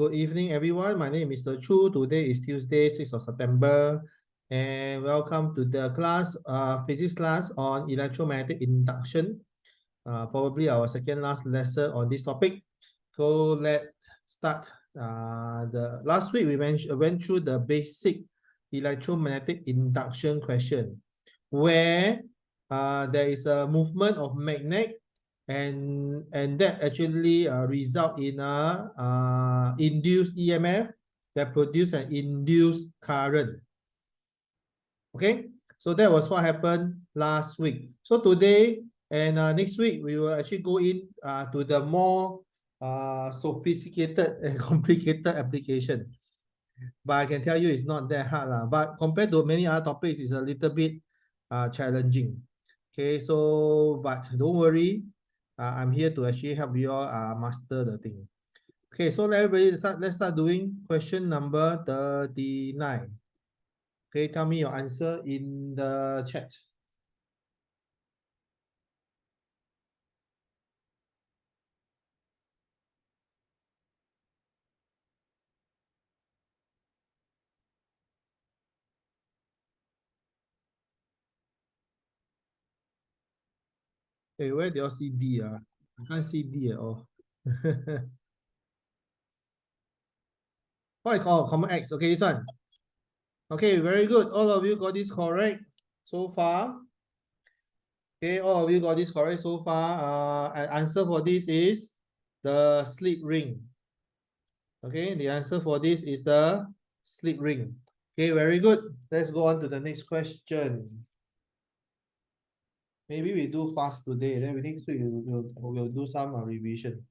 Good evening, everyone. My name is Mr. Chu. Today is Tuesday, 6th of September. And welcome to the class, physics class on electromagnetic induction. Probably our second last lesson on this topic. So let's start. The last week we went through the basic electromagnetic induction question, where there is a movement of magnet, and that actually result in a induced EMF that produce an induced current. Okay, so that was what happened last week. So today and next week we will actually go in to the more sophisticated and complicated application. But I can tell you it's not that hard lah. But compared to many other topics, it's a little bit challenging. Okay, so but don't worry, I'm here to actually help you all master the thing. Okay, so let's start doing question number 39. Okay, tell me your answer in the chat. Hey, where do you see D? I can't see D at all. What I call common X? Okay, this one. Okay, very good. All of you got this correct so far. Okay, all of you got this correct so far. Answer for this is the slip ring. Okay, the answer for this is the slip ring. Okay, very good. Let's go on to the next question. Maybe we do fast today, then we next week we'll do some revision.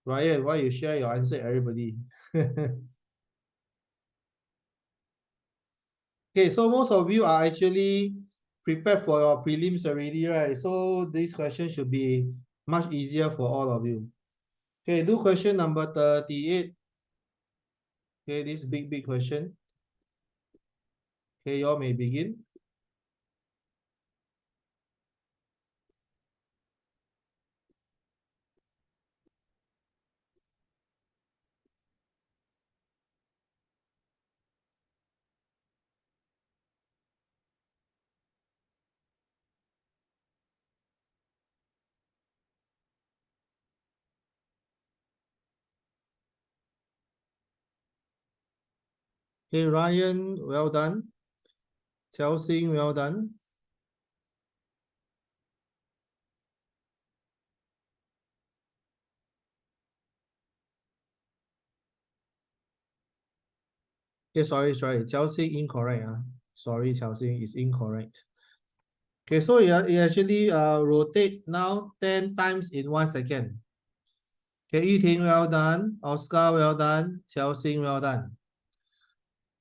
Ryan, why you share your answer, everybody? Okay, so most of you are actually prepared for your prelims already, right? So this question should be much easier for all of you. Okay, do question number 38. Okay, this big question. Okay, you all may begin. Okay, Ryan, well done. Chelsea, well done. Okay, sorry. Chelsea incorrect. Sorry, Chelsea is incorrect. Okay, so it actually rotate now 10 times in 1 second. Okay, Yiting, well done. Oscar, well done. Chelsea, well done.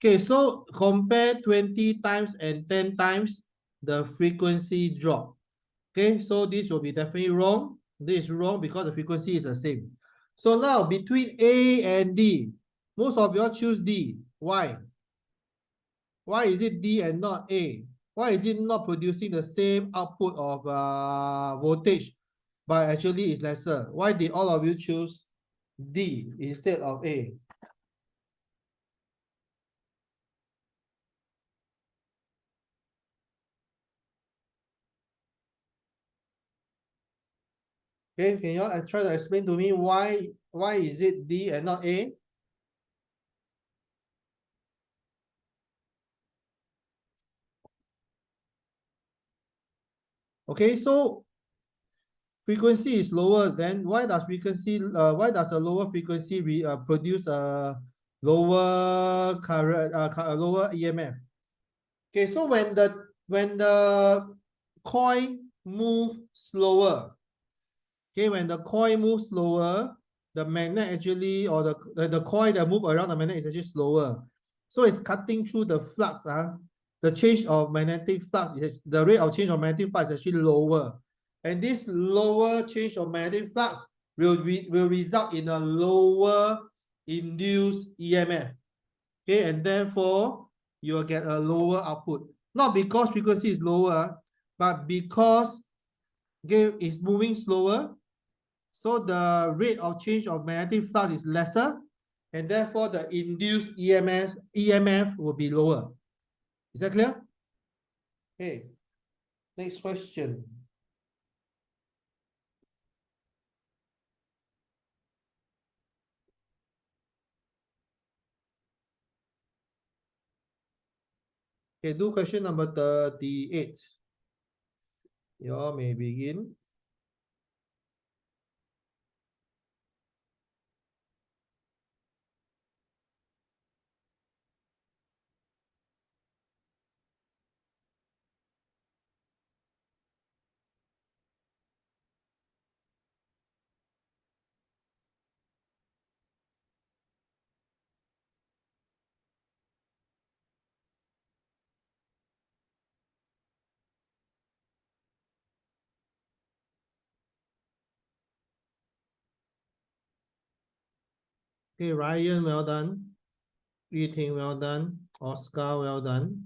Okay, so compare 20 times and 10 times, the frequency drop. Okay, so this will be definitely wrong. This is wrong because the frequency is the same. So now between A and D, most of you all choose D. Why? Why is it D and not A? Why is it not producing the same output of voltage, but actually it's lesser? Why did all of you choose D instead of A? Okay, can you all try to explain to me why is it D and not A? Okay, so frequency is lower, then why does a lower frequency produce a lower current, lower EMF? Okay, so when the coil move slower, okay, when the coil moves slower, the magnet actually, or the coil that move around the magnet is actually slower. So it's cutting through the flux. The change of magnetic flux, the rate of change of magnetic flux is actually lower. And this lower change of magnetic flux will result in a lower induced EMF. Okay, and therefore you will get a lower output. Not because frequency is lower, but because Okay, is moving slower. So the rate of change of magnetic flux is lesser, and therefore the induced EMF will be lower. Is that clear? Okay, next question. Okay, do question number 38. You all may begin. Okay, Ryan, well done. Yiting, well done. Oscar, well done.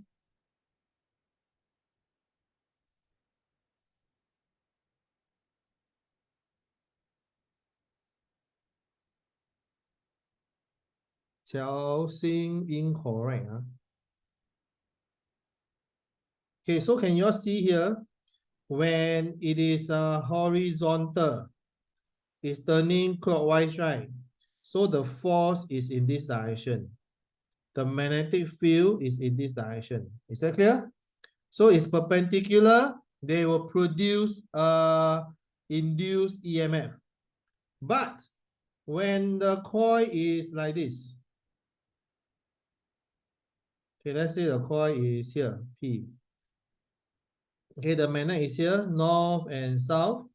Xiao Xing, incorrect. Huh? Okay, so can you all see here? When it is horizontal, it's turning clockwise, right? So the force is in this direction. The magnetic field is in this direction. Is that clear? So it's perpendicular. They will produce induced EMF. But when the coil is like this, okay, let's say the coil is here, P. Okay, the magnet is here, north and south.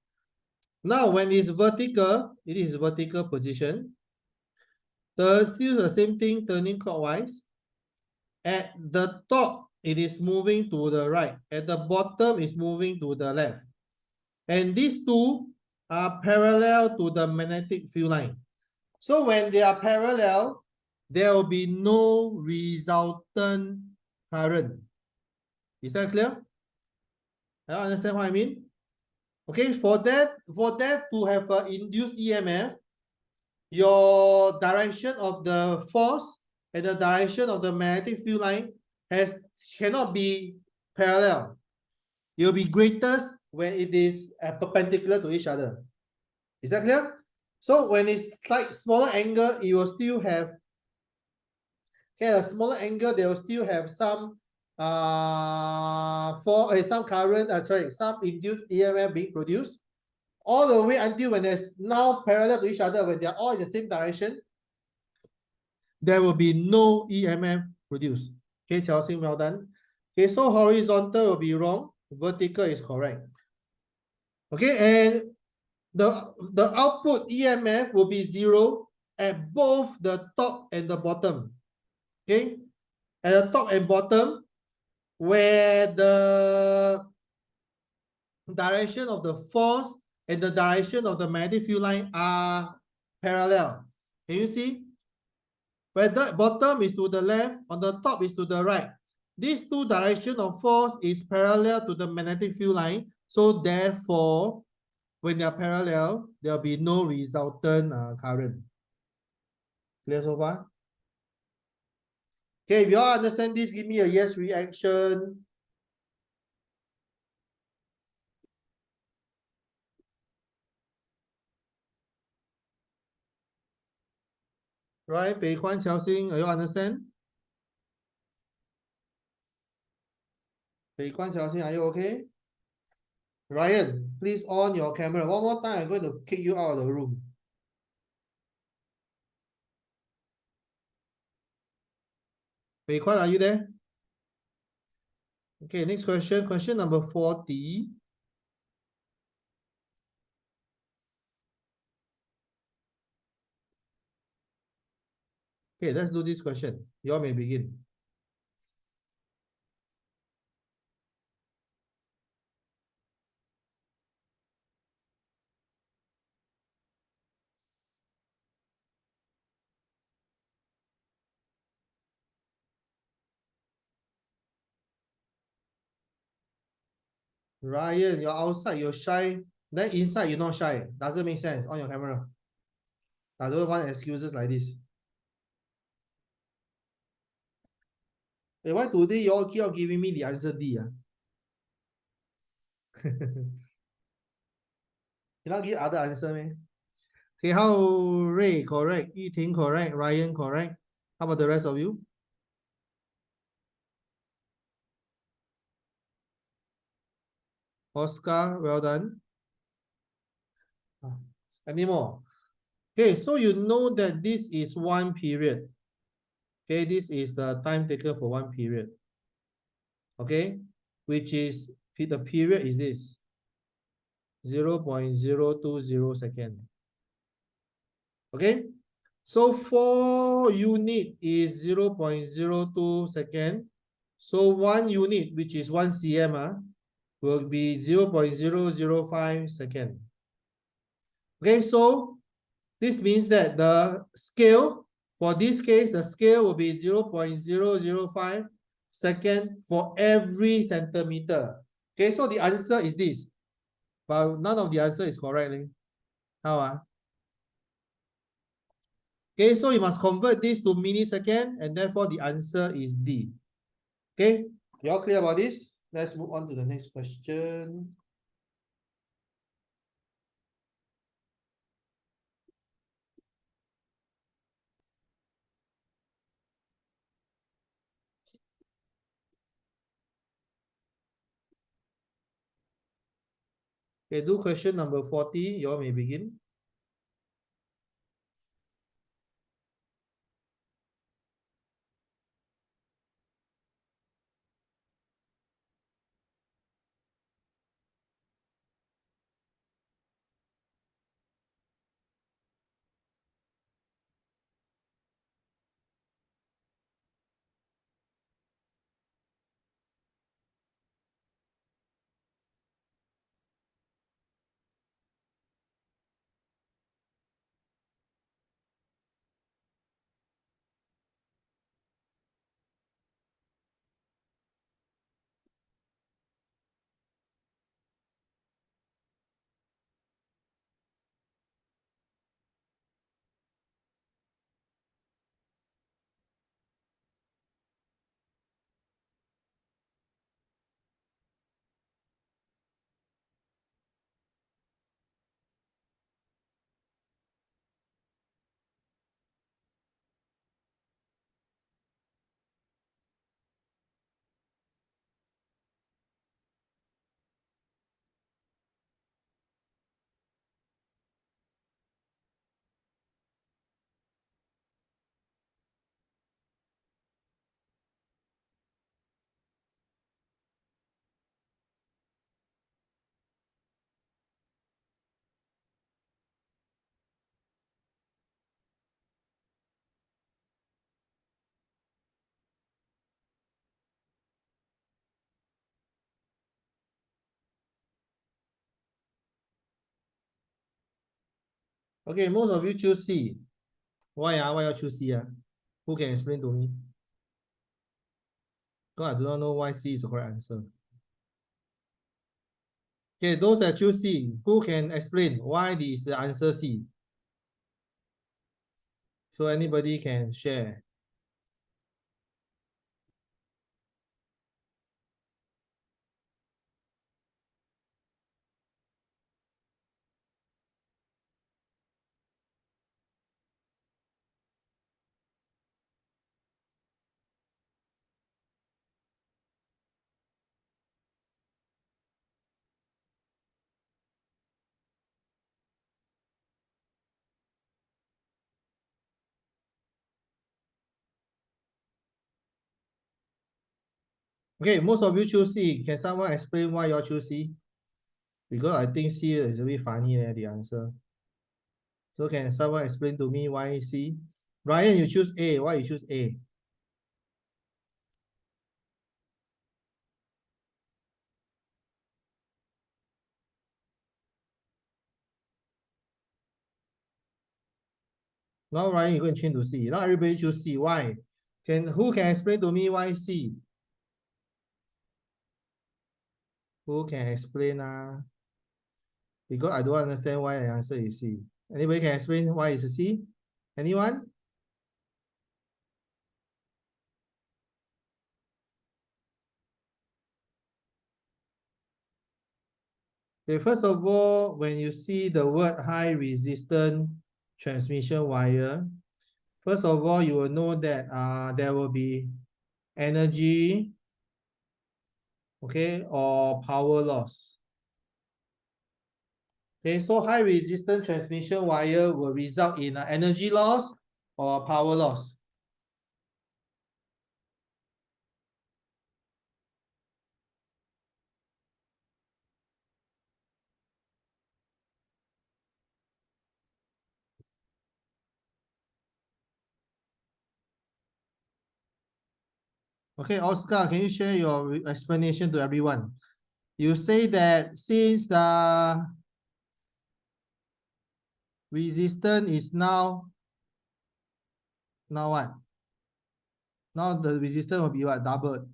Now, when it's vertical, it is vertical position. Still the same thing, turning clockwise. At the top, it is moving to the right. At the bottom, it's moving to the left. And these two are parallel to the magnetic field line. So when they are parallel, there will be no resultant current. Is that clear? I don't understand what I mean. Okay, for that to have an induced EMF, your direction of the force and the direction of the magnetic field line cannot be parallel. It will be greatest when it is perpendicular to each other. Is that clear? So when it's like smaller angle, it will still have, okay, a smaller angle, they will still have some some current, some induced EMF being produced all the way until when it's now parallel to each other, when they're all in the same direction, there will be no EMF produced. Okay, Chelsea, well done. Okay, so horizontal will be wrong. Vertical is correct. Okay, and the output EMF will be 0 at both the top and the bottom. Okay, at the top and bottom, where the direction of the force and the direction of the magnetic field line are parallel. Can you see? Where the bottom is to the left, on the top is to the right. These two direction of force is parallel to the magnetic field line. So therefore, when they are parallel, there will be no resultant current. Clear so far? Okay, if you all understand this, give me a yes reaction. Right, Pei Kwan, Xiao Xing, you understand? Pei Kwan, Xiao Xing, are you okay? Ryan, please on your camera. One more time, I'm going to kick you out of the room. Pei Kwan, are you there? Okay, next question. Question number 40. Okay, let's do this question. You all may begin. Ryan, you're outside, you're shy. Then inside, you're not shy. Doesn't make sense on your camera. I don't want excuses like this. Hey, why today you all keep on giving me the answer D? Cannot give other answer, man. Okay, how Ray correct, Yiting correct, Ryan correct. How about the rest of you? Oscar, well done. Any more? Okay, so you know that this is one period. Okay, this is the time taken for one period. Okay, which is the period is this 0.020 second. Okay, so 4 unit is 0.02 second. So 1 unit, which is 1 cm, will be 0.005 second. Okay, so this means that the scale, for this case, the scale will be 0.005 second for every centimeter. Okay, so the answer is this. But none of the answer is correct. How? Okay, so you must convert this to millisecond, and therefore the answer is D. Okay, you all clear about this? Let's move on to the next question. Okay, do question number 40. You all may begin. Okay, most of you choose C. Why? Why you choose C? Who can explain to me? Because I do not know why C is the correct answer. Okay, those that choose C, who can explain why this is the answer C? So anybody can share. Okay, most of you choose C. Can someone explain why you choose C? Because I think C is a bit funny the answer. So can someone explain to me why C? Ryan, you choose A. Why you choose A? Now Ryan, you go and change to C. Now everybody choose C. Why? Who can explain to me why C? Who can explain? Because I don't understand why the answer is C. Anybody can explain why it's C? Anyone? Okay, first of all, when you see the word high resistance transmission wire, first of all, you will know that there will be energy, okay, or power loss. Okay, so high resistance transmission wire will result in energy loss or power loss. Okay, Oscar, can you share your explanation to everyone? You say that since the resistance is now what? Now the resistance will be what? Doubled.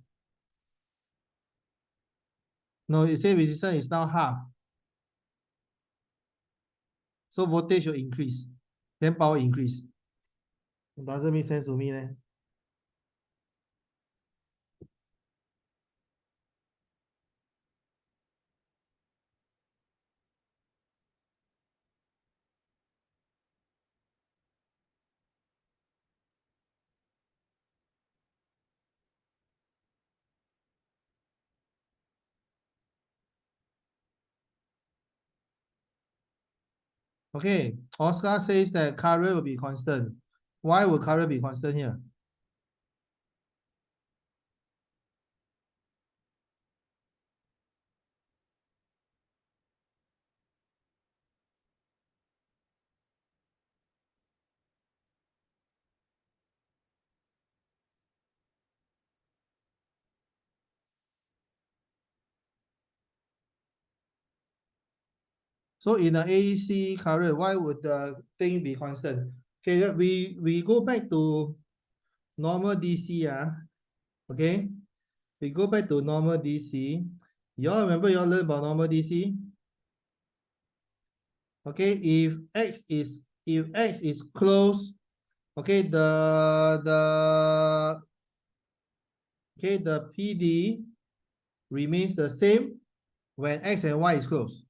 No, you say resistance is now half. So voltage will increase. Then power increase. It doesn't make sense to me. Okay, Oscar says that current will be constant. Why will current be constant here? So in the AC current, why would the thing be constant? Okay, we go back to normal DC. Okay, we go back to normal DC. Y'all remember y'all learned about normal DC? Okay, if X is close, okay, the PD remains the same when X and Y is close.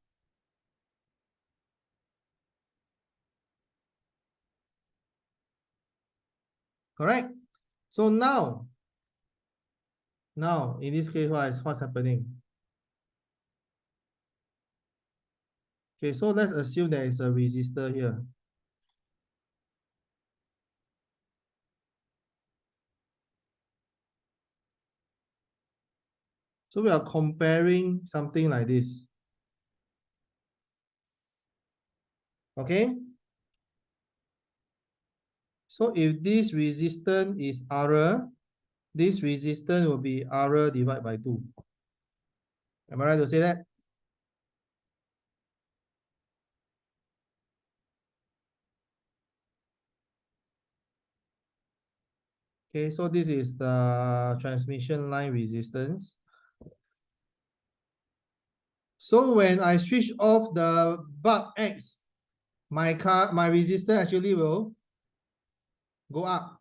Correct? So now in this case, what's happening? Okay, so let's assume there is a resistor here. So we are comparing something like this. Okay? So if this resistance is R, this resistance will be R divided by 2. Am I right to say that? Okay, so this is the transmission line resistance. So when I switch off the bulb X, my resistance actually will go up.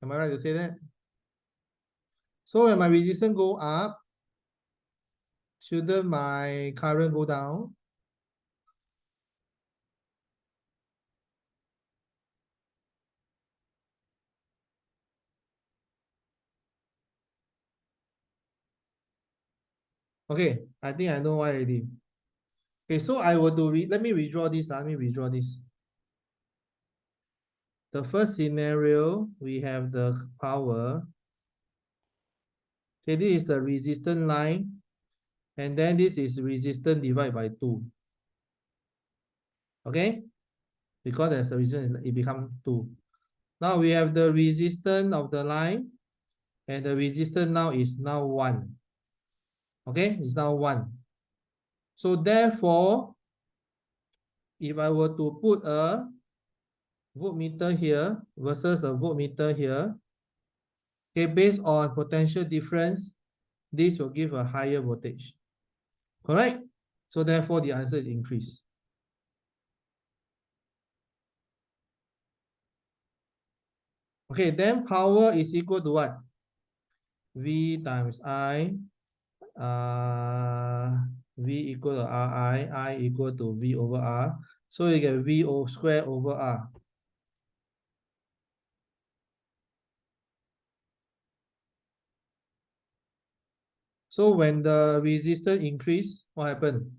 Am I right to say that? So when my resistance go up, shouldn't my current go down? Okay, I think I know why already. Okay, so I will do let me redraw this. Let me redraw this. The first scenario, we have the power. Okay, this is the resistance line. And then this is resistance divided by 2. Okay? Because there's the resistance, it becomes 2. Now we have the resistance of the line. And the resistance now is 1. Okay? It's now 1. So therefore, if I were to put a voltmeter here versus a voltmeter here, okay, based on potential difference, this will give a higher voltage. Correct? So therefore the answer is increase. Okay, then power is equal to what? V times I, V equal to I equal to V over R. So you get V square over R. So when the resistance increase, what happened?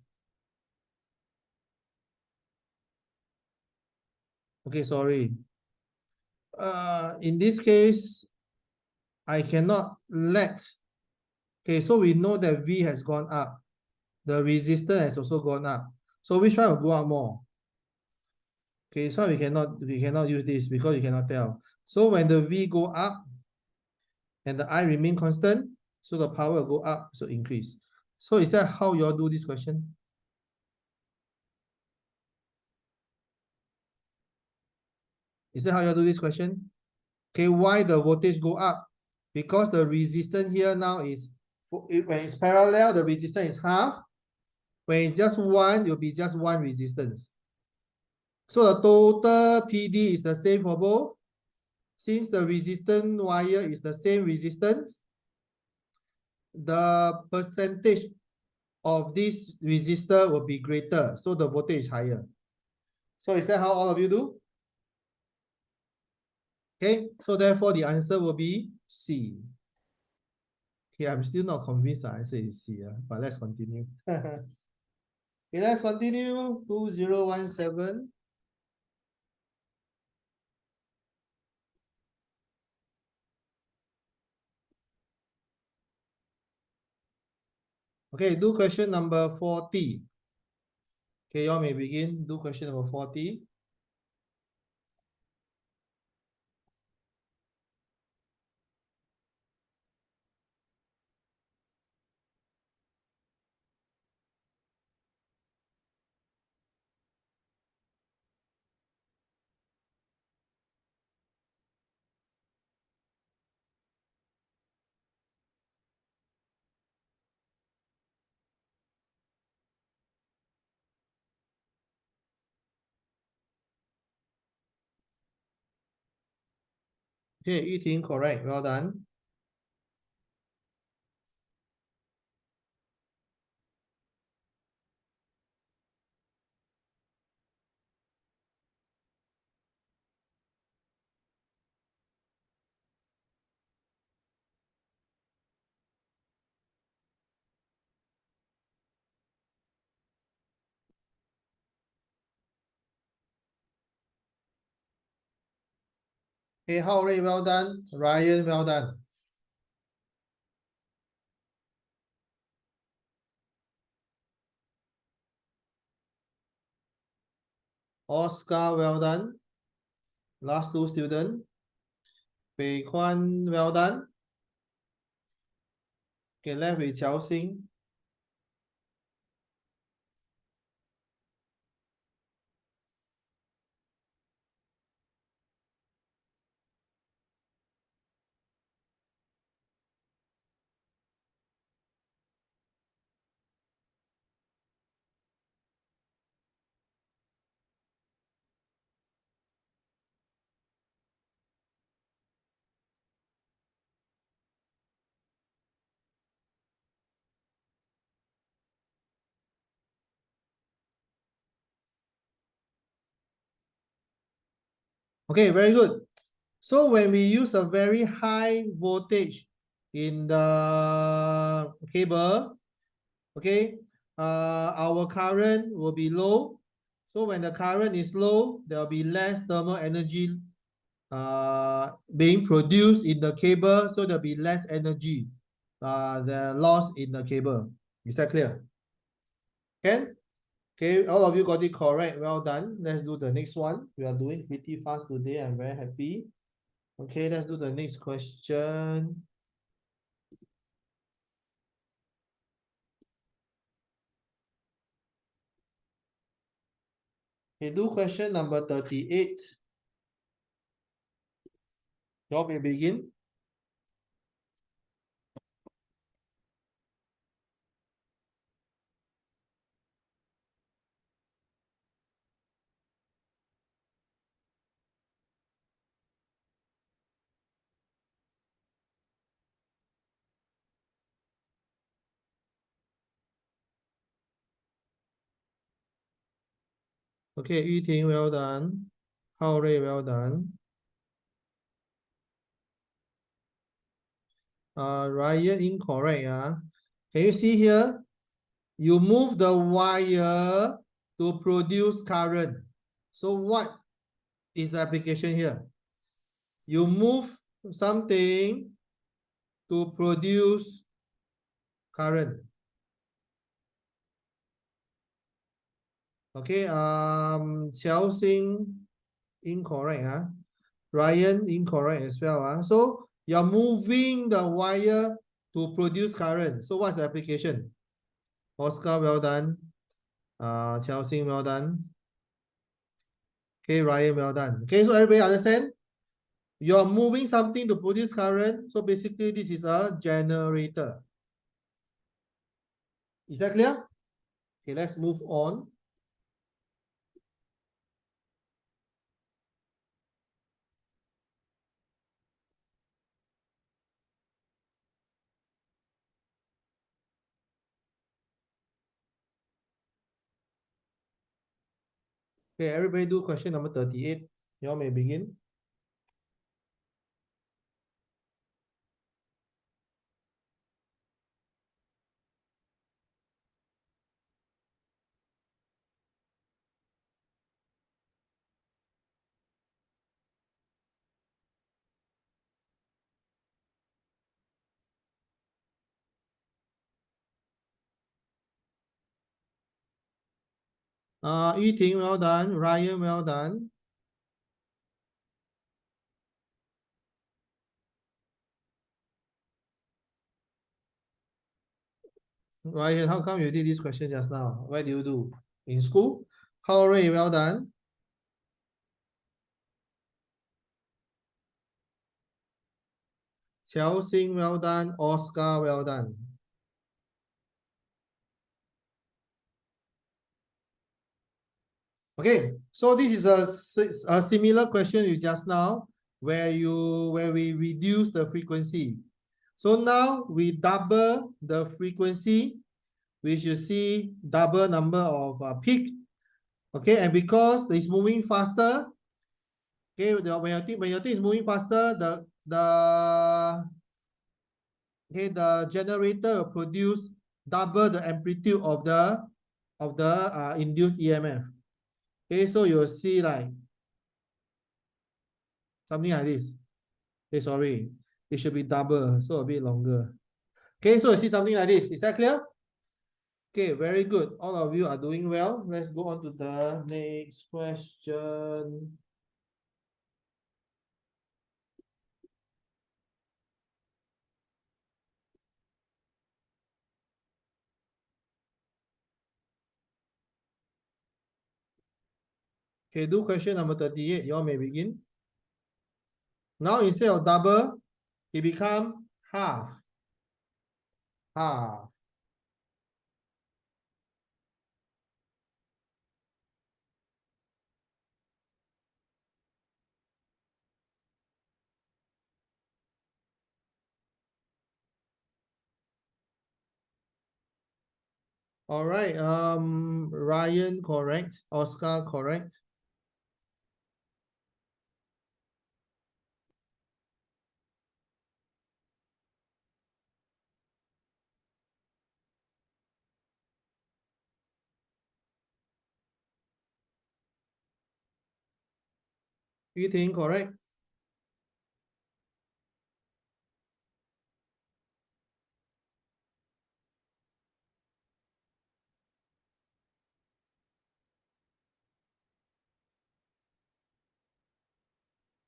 Okay, sorry. In this case, I cannot let. Okay, so we know that V has gone up. The resistance has also gone up. So which one will go up more? Okay, so we cannot use this because you cannot tell. So when the V go up and the I remain constant, so the power will go up, so increase. So is that how you all do this question? Is that how you all do this question? Okay, why the voltage go up? Because the resistance here now is, when it's parallel, the resistance is half. When it's just one, it will be just one resistance. So the total PD is the same for both. Since the resistance wire is the same resistance, the percentage of this resistor will be greater. So the voltage is higher. So is that how all of you do? Okay, so therefore the answer will be C. Okay, I'm still not convinced the answer is C, but let's continue. Okay, let's continue. 2017. Okay, do question number 40. Okay, you all may begin. Do question number 40. Okay, Yiting, correct. Well done. Okay, Howray, well done. Ryan, well done. Oscar, well done. Last two students. Pei Kwan, well done. Okay, left with Xiao Xing. Okay, very good. So when we use a very high voltage in the cable, okay, our current will be low. So when the current is low, there will be less thermal energy being produced in the cable, so there'll be less energy the loss in the cable. Is that clear? Can? Okay, all of you got it correct. Well done. Let's do the next one. We are doing pretty fast today. I'm very happy. Okay, let's do the next question. Okay, do question number 38. You all may begin. Okay, Yuting, well done. Hao Rui, well done. Ryan, incorrect. Can you see here? You move the wire to produce current. So what is the application here? You move something to produce current. Okay, Xiao Xing, incorrect. Ryan, incorrect as well. So you're moving the wire to produce current. So what's the application? Oscar, well done. Xiao Xing, well done. Okay, Ryan, well done. Okay, so everybody understand? You're moving something to produce current. So basically, this is a generator. Is that clear? Okay, let's move on. Okay, everybody do question number 38. You all may begin. Yiting, well done. Ryan, well done. Ryan, how come you did this question just now? Where do you do? In school? Hao Rui, well done. Xiao Xing, well done. Oscar, well done. Okay, so this is a similar question you just now, where we reduce the frequency. So now we double the frequency, we should see double number of peak. Okay, and because it's moving faster, okay, when your thing is moving faster, the generator will produce double the amplitude of the induced EMF. Okay, so you'll see like something like this. Okay, sorry, it should be double, so a bit longer. Okay, so you see something like this. Is that clear? Okay, very good. All of you are doing well. Let's go on to the next question. Okay, do question number 38. You all may begin. Now instead of double, it become half. Half. All right. Ryan, correct. Oscar, correct. Yuting, correct.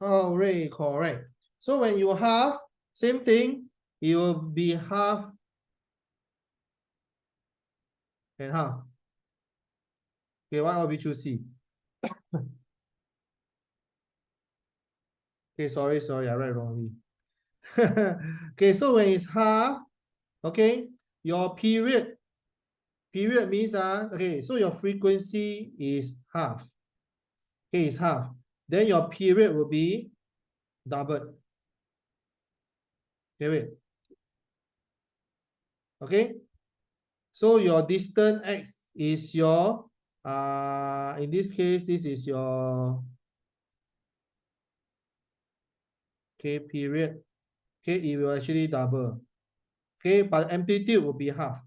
Oh, Ray, correct. So when you half, same thing, it will be half and half. Okay, why are we choose C? Okay, sorry, I write wrongly. Okay, so when it's half, okay, your period means okay, so your frequency is half. Okay, it's half. Then your period will be doubled. Okay, wait. Okay, so your distance x is your In this case, this is your K period. Okay, it will actually double. Okay, but amplitude will be half.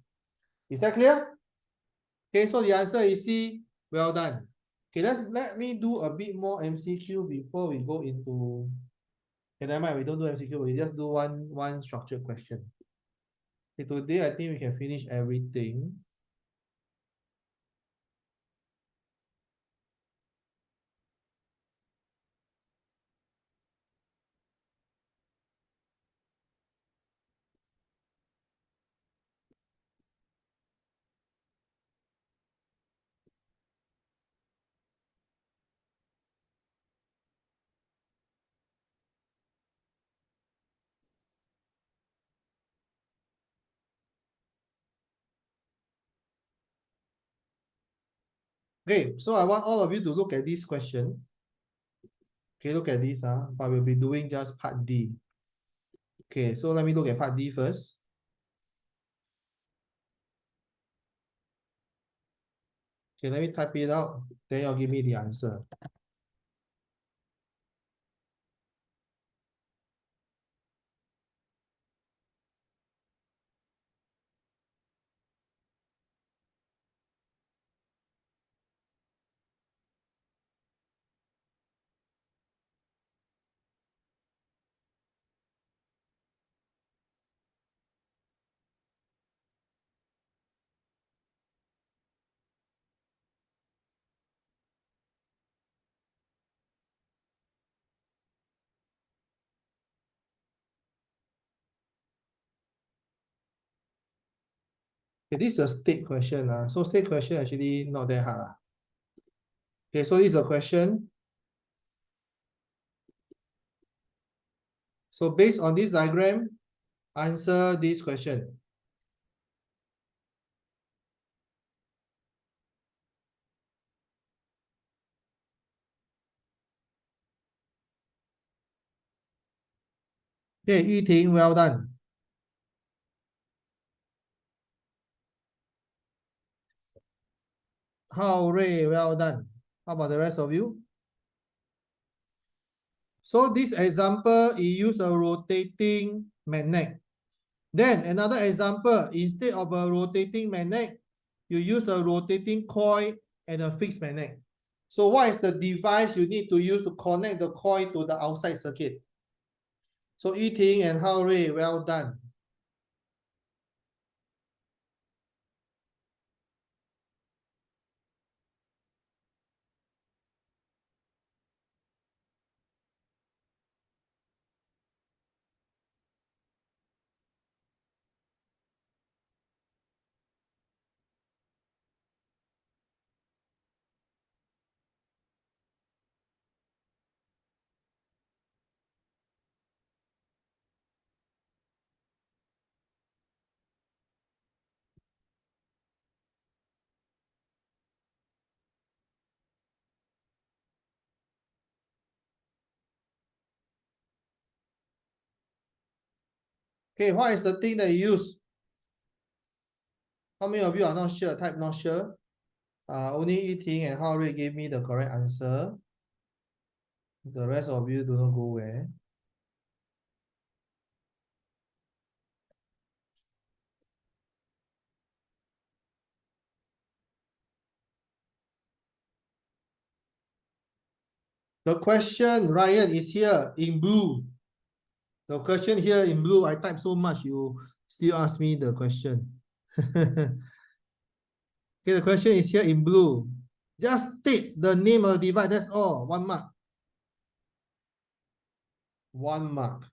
Is that clear? Okay, so the answer is C. Well done. Okay, let me do a bit more MCQ before we go into. Okay, never mind, we don't do MCQ, we just do one structured question. Okay, today I think we can finish everything. Okay, so I want all of you to look at this question. Okay, look at this, but we'll be doing just part D. Okay, so let me look at part D first. Okay, let me type it out, then you'll give me the answer. Okay, this is a state question. So state question actually not that hard. Okay, so this is a question. So based on this diagram, answer this question. Okay, Yiting, well done. Hao Rui, well done. How about the rest of you? So this example, you use a rotating magnet. Then another example, instead of a rotating magnet, you use a rotating coil and a fixed magnet. So what is the device you need to use to connect the coil to the outside circuit? So Yiting and Hao Rui, well done. Okay, what is the thing that you use? How many of you are not sure? Type not sure. Only Yiting and Hao Rui gave me the correct answer. The rest of you do not go where. The question, Ryan, is here in blue. The question here in blue, I type so much, you still ask me the question. Okay, the question is here in blue. Just state the name of the device, that's all. 1 mark. 1 mark.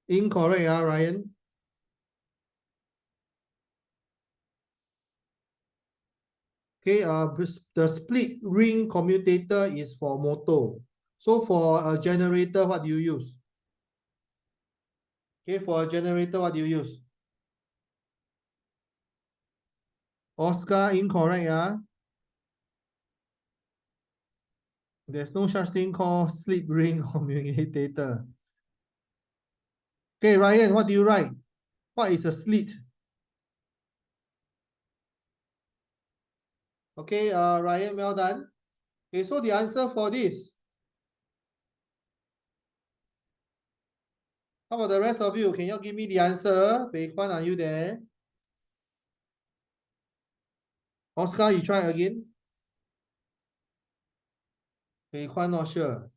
Incorrect, Ryan. Okay, the split ring commutator is for motor. So for a generator, what do you use? Okay, for a generator, what do you use? Oscar, incorrect, There's no such thing called slip ring commutator. Okay, Ryan, what do you write? What is a slit? Okay, Ryan, well done. Okay, so the answer for this. How about the rest of you? Can you give me the answer? Wei Kwan, are you there? Oscar, you try again. Wei Kwan, not sure.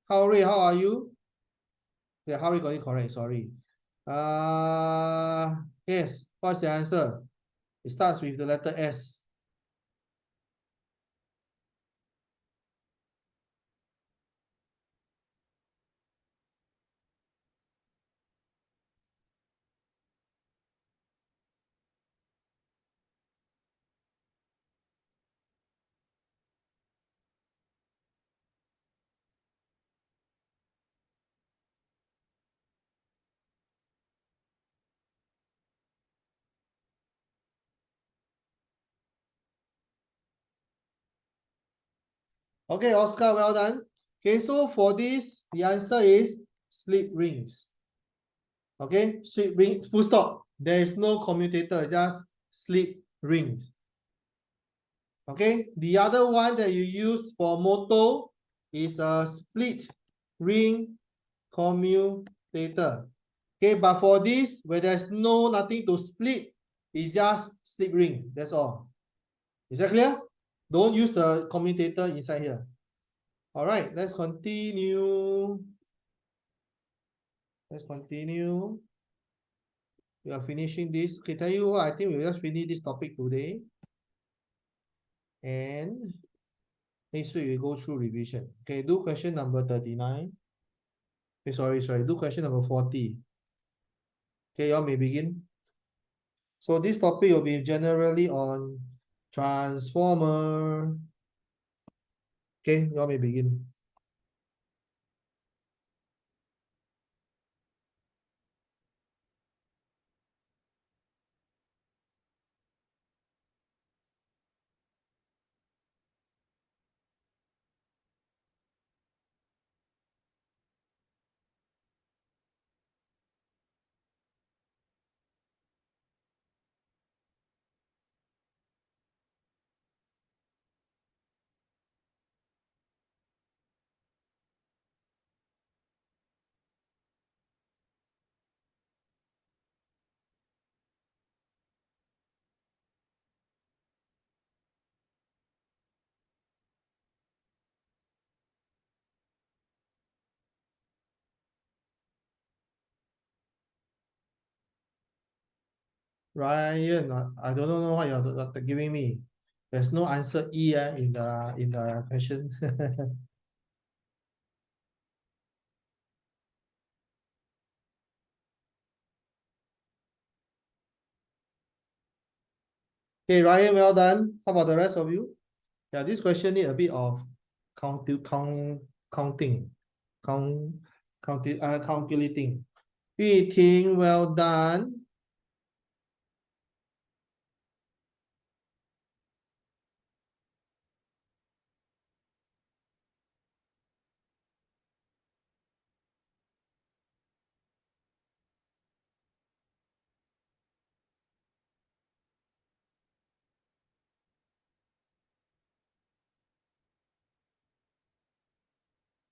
Howry, how are you? Yeah, Howry got it correct, sorry. Yes, what's the answer? It starts with the letter S. Okay, Oscar, well done. Okay, so for this, the answer is slip rings. Okay, slip ring, full stop. There is no commutator, just slip rings. Okay, the other one that you use for moto is a split ring commutator. Okay, but for this, where there's nothing to split, it's just slip ring. That's all. Is that clear? Don't use the commutator inside here. All right, let's continue. Let's continue. We are finishing this. Okay, tell you what, I think we'll just finish this topic today. And next week we go through revision. Okay, do question number 39. Okay, sorry. Do question number 40. Okay, you all may begin. So this topic will be generally on transformer. Okay, you all may begin. Ryan, I don't know what you're giving me. There's no answer E in the question. Okay, Ryan, well done. How about the rest of you? Yeah, this question need a bit of counting, calculating. Yu Ting, well done.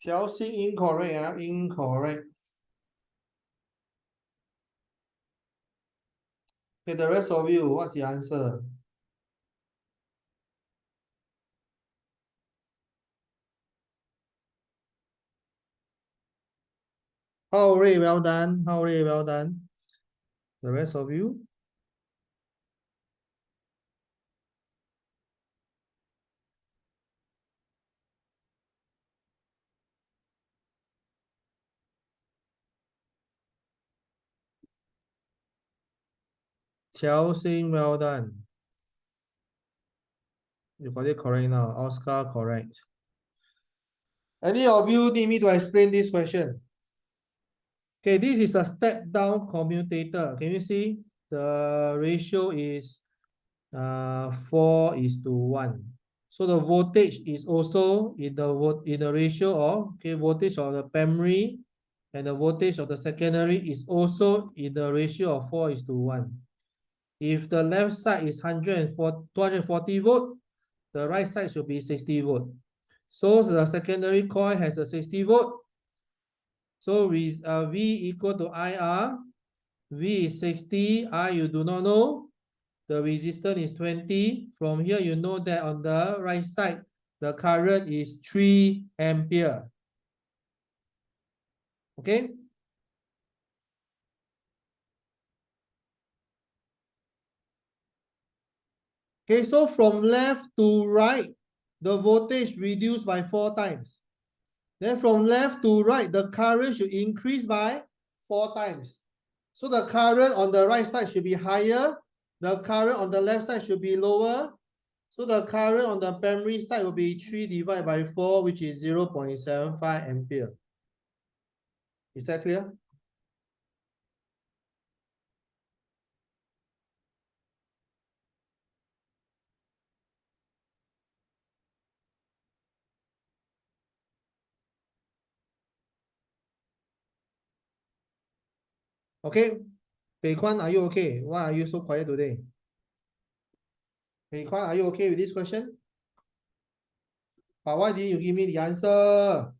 Xiaoxing incorrect, incorrect. Okay, the rest of you, what's the answer? Howry, well done. Howry, well done. The rest of you? Xiaoxing, well done. You got it correct now. Oscar, correct. Any of you need me to explain this question? Okay, this is a step-down commutator. Can you see? The ratio is 4:1. So the voltage is also in the ratio of voltage of the primary, and the voltage of the secondary is also in the ratio of 4:1. If the left side is 240 volt, the right side should be 60 volt. So the secondary coil has a 60 volt. So V equal to IR. V is 60, I you do not know. The resistance is 20. From here, you know that on the right side, the current is 3 ampere. Okay? Okay, so from left to right, the voltage reduced by 4 times. Then from left to right, the current should increase by 4 times. So the current on the right side should be higher. The current on the left side should be lower. So the current on the primary side will be 3 divided by 4, which is 0.75 ampere. Is that clear? Okay. Pei Kwan, are you okay? Why are you so quiet today? Pei Kwan, are you okay with this question? But why didn't you give me the answer?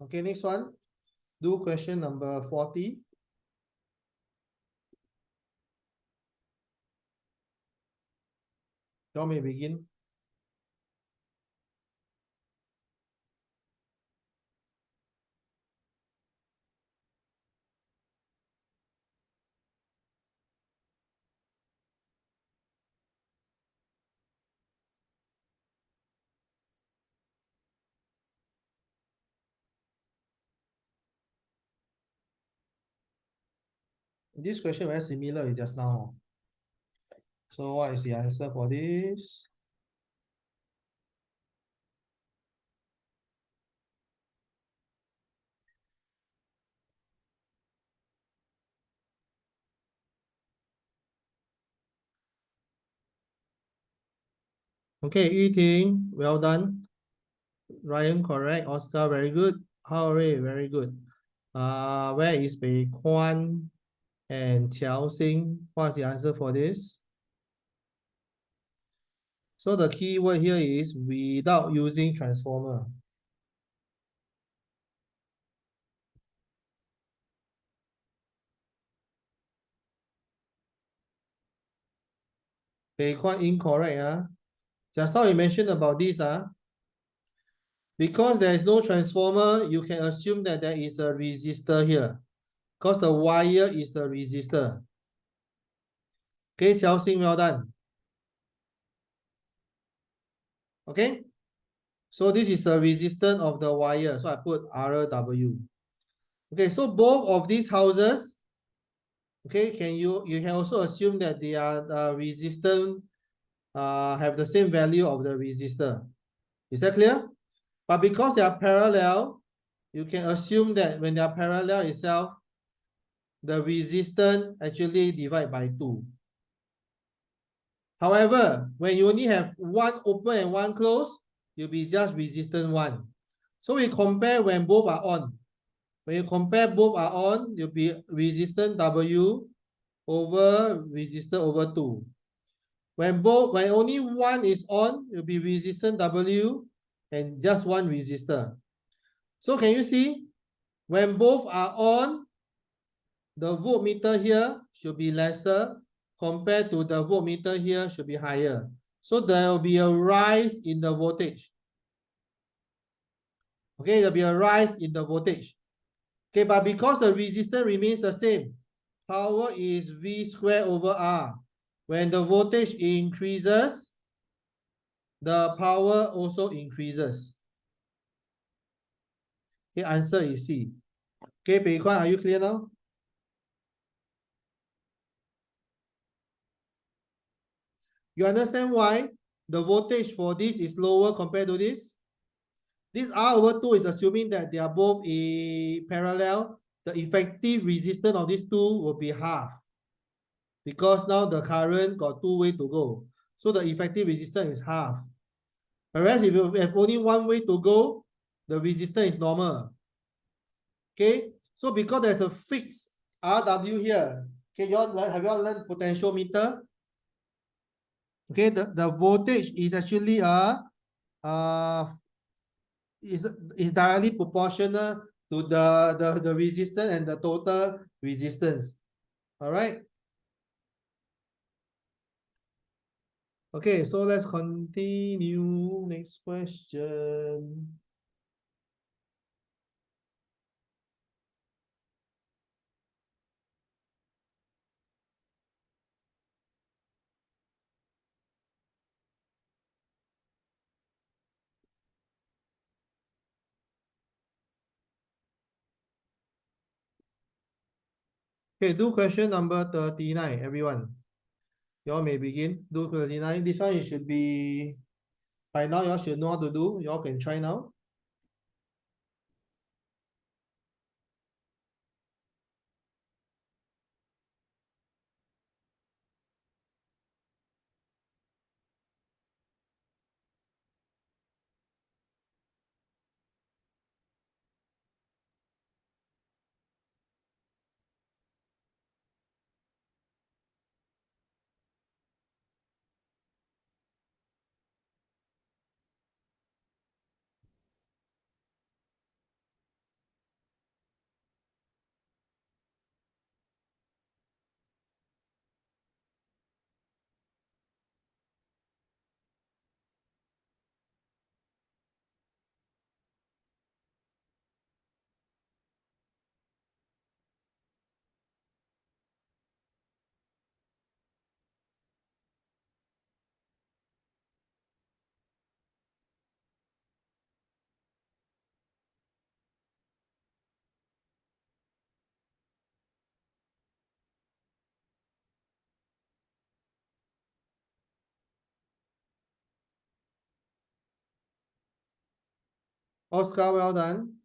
Okay, next one. Do question number 40. You may begin. This question very similar with just now. So what is the answer for this? Okay, Yiting, well done. Ryan, correct. Oscar, very good. Howrey, very good. Where is Bei Kwan and Qiao Xing? What's the answer for this? So the key word here is without using transformer. Bei Kwan incorrect. Just now you mentioned about this. Because there is no transformer, you can assume that there is a resistor here. Because the wire is the resistor. Okay, Xiao Xing, well done. Okay, so this is the resistance of the wire. So I put RW. Okay, so both of these houses, okay, you can also assume that they are resistant, have the same value of the resistor. Is that clear? But because they are parallel, you can assume that when they are parallel itself, the resistance actually divide by 2. However, when you only have one open and one closed, you'll be just resistance 1. So we compare when both are on. When you compare both are on, you'll be resistance W over resistor over 2. When only one is on, you'll be resistance W and just one resistor. So can you see? When both are on, the voltmeter here should be lesser compared to the voltmeter here should be higher. So there will be a rise in the voltage. Okay, there'll be a rise in the voltage. Okay, but because the resistance remains the same, power is V squared over R. When the voltage increases, the power also increases. Okay, answer is C. Okay, Pei Kwan, are you clear now? You understand why the voltage for this is lower compared to this? This R over 2 is assuming that they are both parallel. The effective resistance of these two will be half. Because now the current got 2 ways to go. So the effective resistance is half. Whereas if you have only one way to go, the resistance is normal. Okay? So because there's a fixed RW here, okay, have you all learned potentiometer? Okay, the voltage is actually uh is directly proportional to the resistance and the total resistance. All right. Okay, so let's continue. Next question. Okay, do question number 39, everyone. You all may begin. Do 39. This one you should be, by now you all should know how to do. You all can try now. Oscar, well done.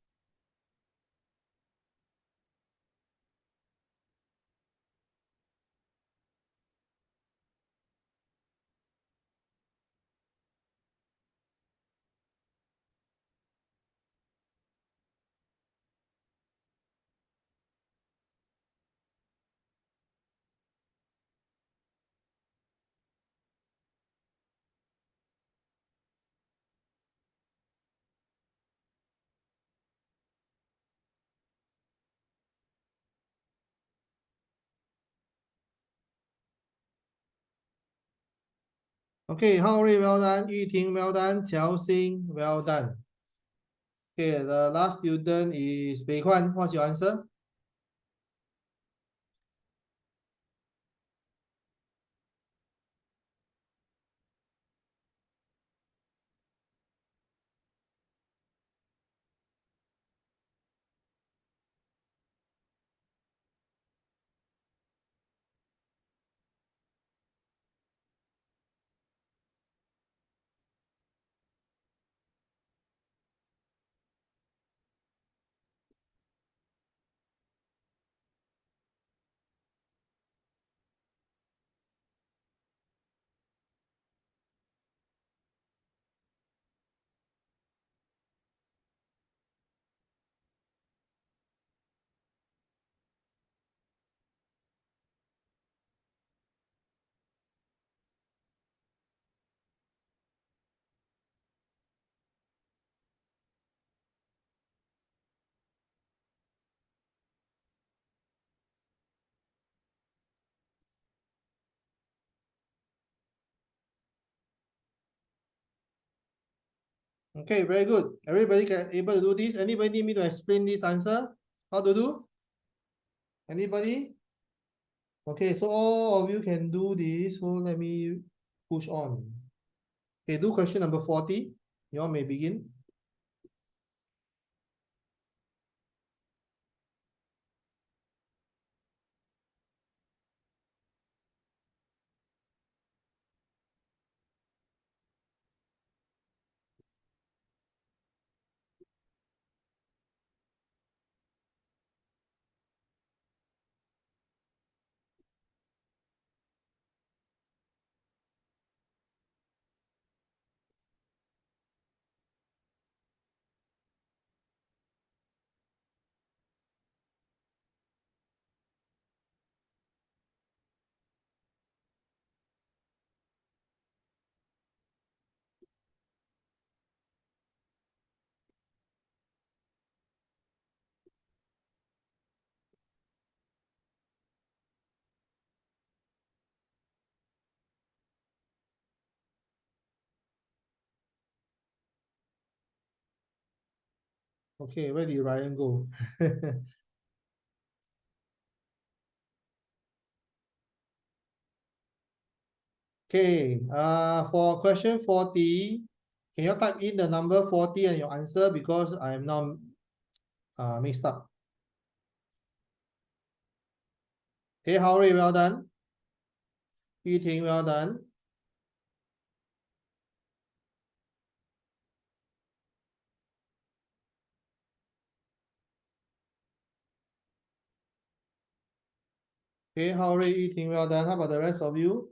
Okay, Howry, well done. Yuting, well done. Qiao Xing, well done. Okay, the last student is Bei Huan. What's your answer? Okay, very good. Everybody can able to do this. Anybody need me to explain this answer? How to do? Anybody? Okay, so all of you can do this. So let me push on. Okay, do question number 40. You all may begin. Okay, where did Ryan go? Okay, for question 40, can you type in the number 40 and your answer because I am now mixed up. Okay, Howry, well done. Yiting, well done. Okay, Howry, Yiting, well done. How about the rest of you?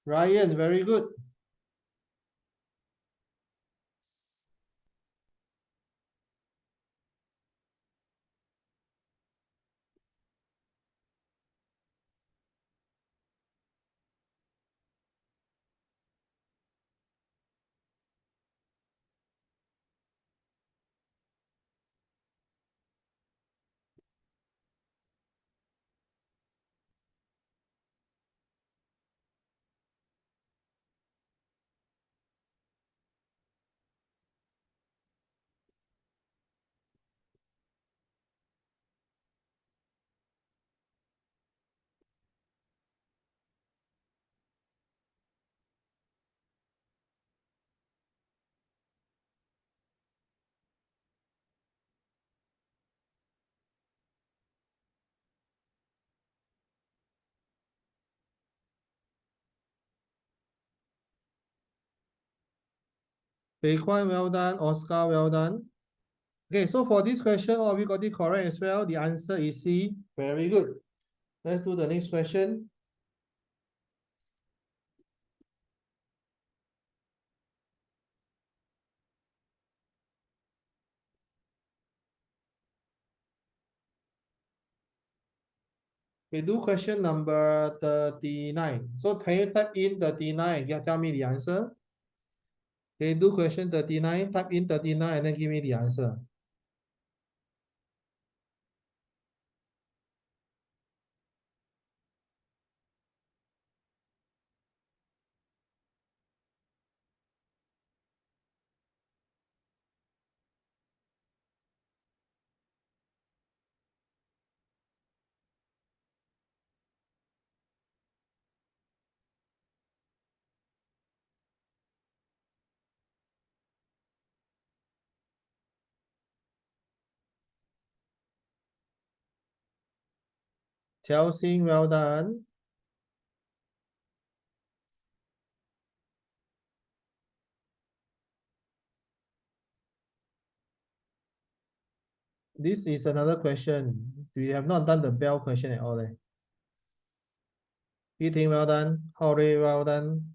Ryan, very good. Bei Kuan, well done. Oscar, well done. Okay, so for this question, all of you got it correct as well. The answer is C. Very good. Let's do the next question. We do question number 39. So can you type in 39 and tell me the answer? Okay, do question 39, type in 39 and then give me the answer. Chelsea, well done. This is another question. We have not done the bell question at all. Eating, well done. Hori, well done.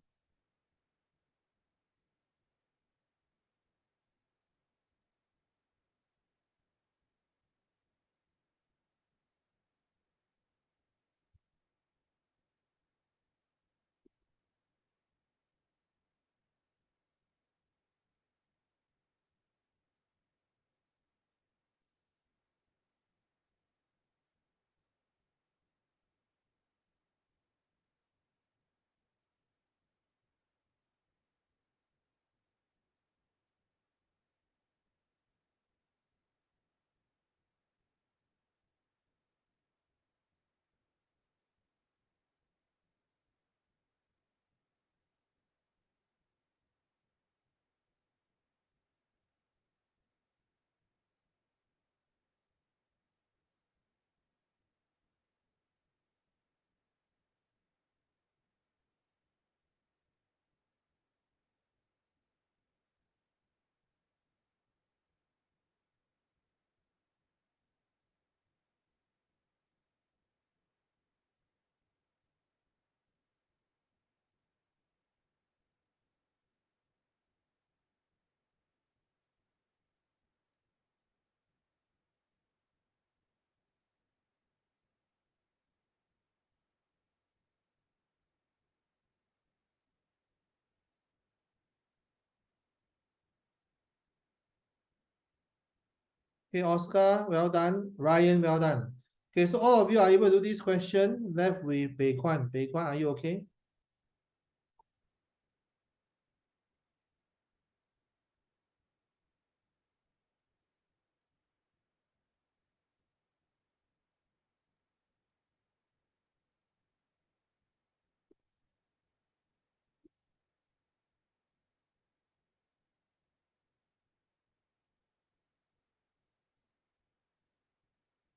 Okay, Oscar, well done. Ryan, well done. Okay, so all of you are able to do this question. Left with Bei Kuan. Bei Kuan, are you okay?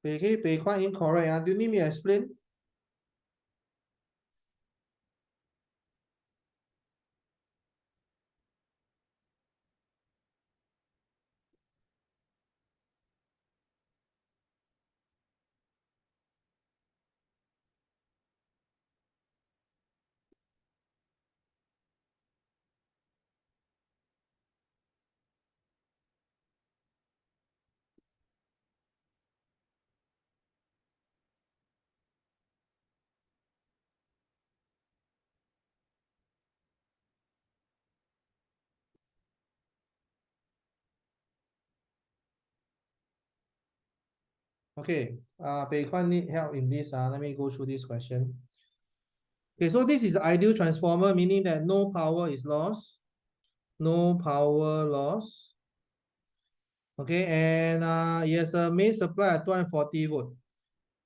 Pei Kwan incorrect. Do you need me to explain? Okay, Pei Kwan need help in this. Let me go through this question. Okay, so this is the ideal transformer, meaning that no power is lost. No power loss. Okay, and it has a main supply at 240 volt.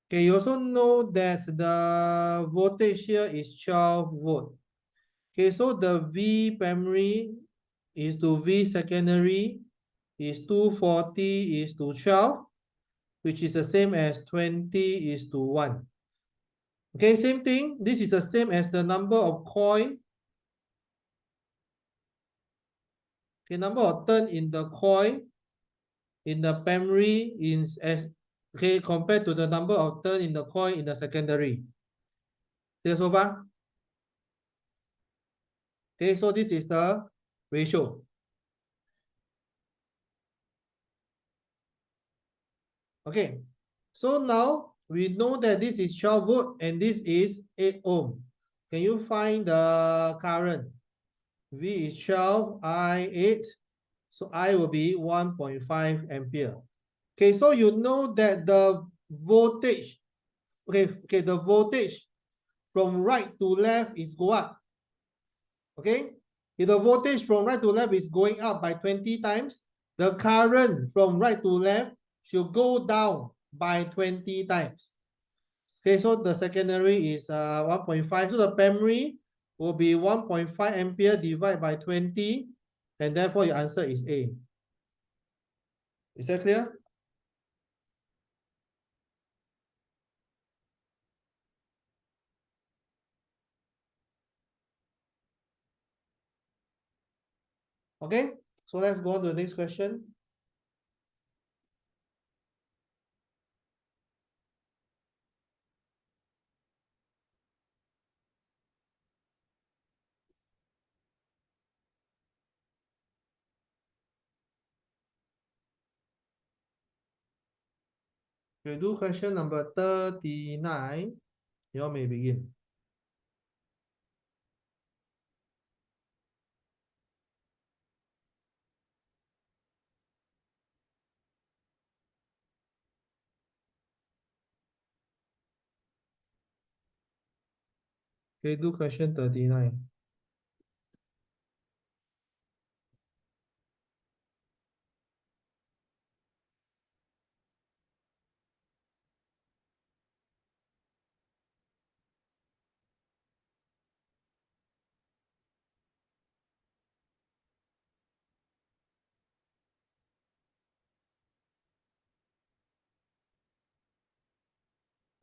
Okay, you also know that the voltage here is 12 volt. Okay, so the V primary is to V secondary is 240 is to 12, which is the same as 20 is to 1. Okay, same thing. This is the same as the number of coil. Okay, number of turn in the coil in the primary is as okay compared to the number of turn in the coil in the secondary. Clear so far? Okay, so this is the ratio. Okay, so now we know that this is 12 volt and this is 8 ohm. Can you find the current? V is 12, I 8. So I will be 1.5 ampere. Okay, so you know that the voltage, okay, the voltage from right to left is go up. Okay, if the voltage from right to left is going up by 20 times, the current from right to left should go down by 20 times. Okay, so the secondary is 1.5. So the primary will be 1.5 ampere divided by 20, and therefore your answer is A. Is that clear? Okay, so let's go on to the next question. We do question number 39. You may begin. Okay, do question 39.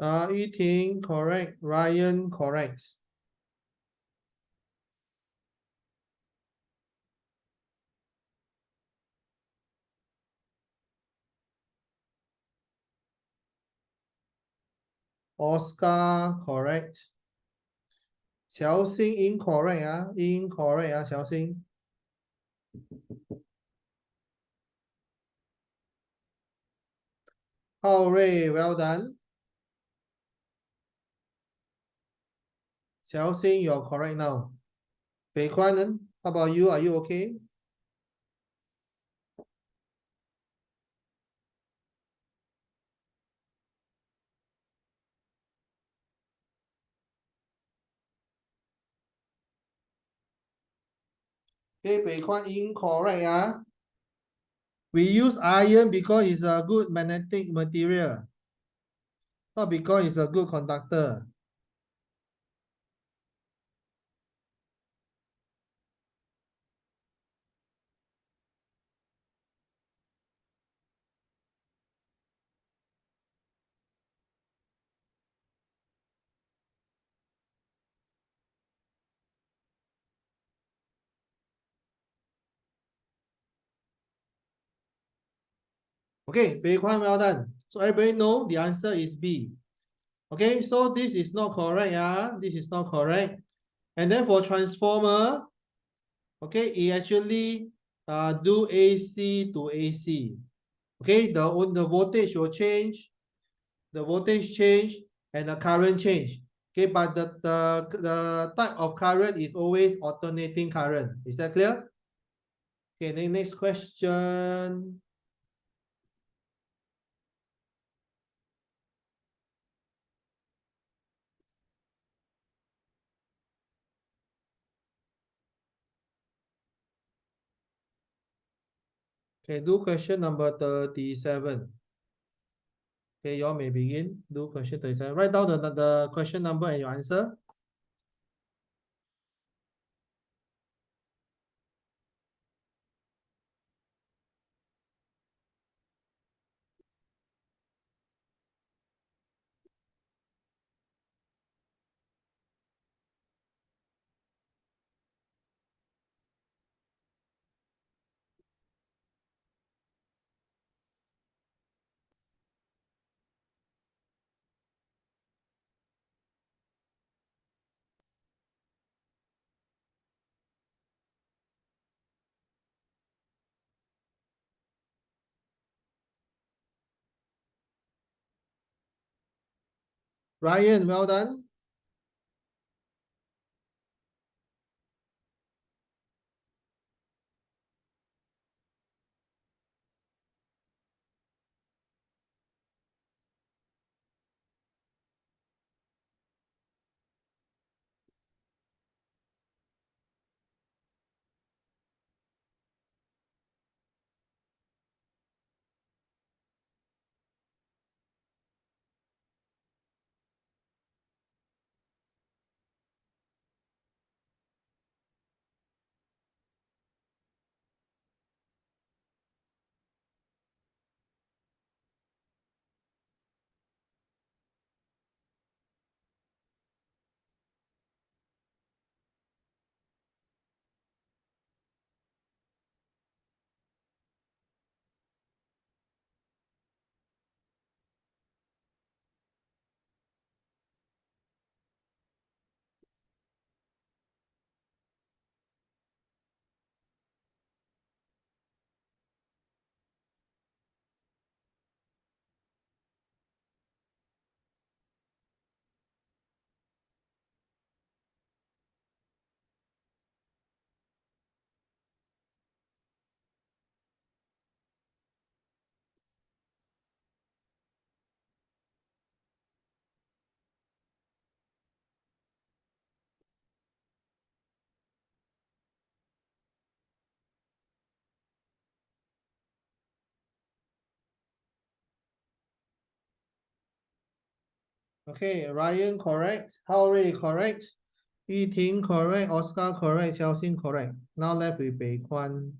Yiting correct, Ryan correct. Oscar correct. Qiao Xing incorrect, incorrect, Qiao Xing. Hao Rui, well done. Qiao Xing, you're correct now. Pei Kwan, how about you? Are you okay? Okay, Pei Kwan incorrect. We use iron because it's a good magnetic material, not because it's a good conductor. Okay, Bei Kwan, well done. So everybody know the answer is B. Okay, so this is not correct. This is not correct. And then for transformer, okay, it actually do AC to AC. Okay, the voltage will change, the voltage change, and the current change. Okay, but the type of current is always alternating current. Is that clear? Okay, then next question. Okay, do question number 37. Okay, you all may begin. Do question 37. Write down the question number and your answer. Ryan, well done. Okay, Ryan correct. Howard correct. Yiting correct. Oscar correct. Xiaoxin correct. Now left with Bei Kwan.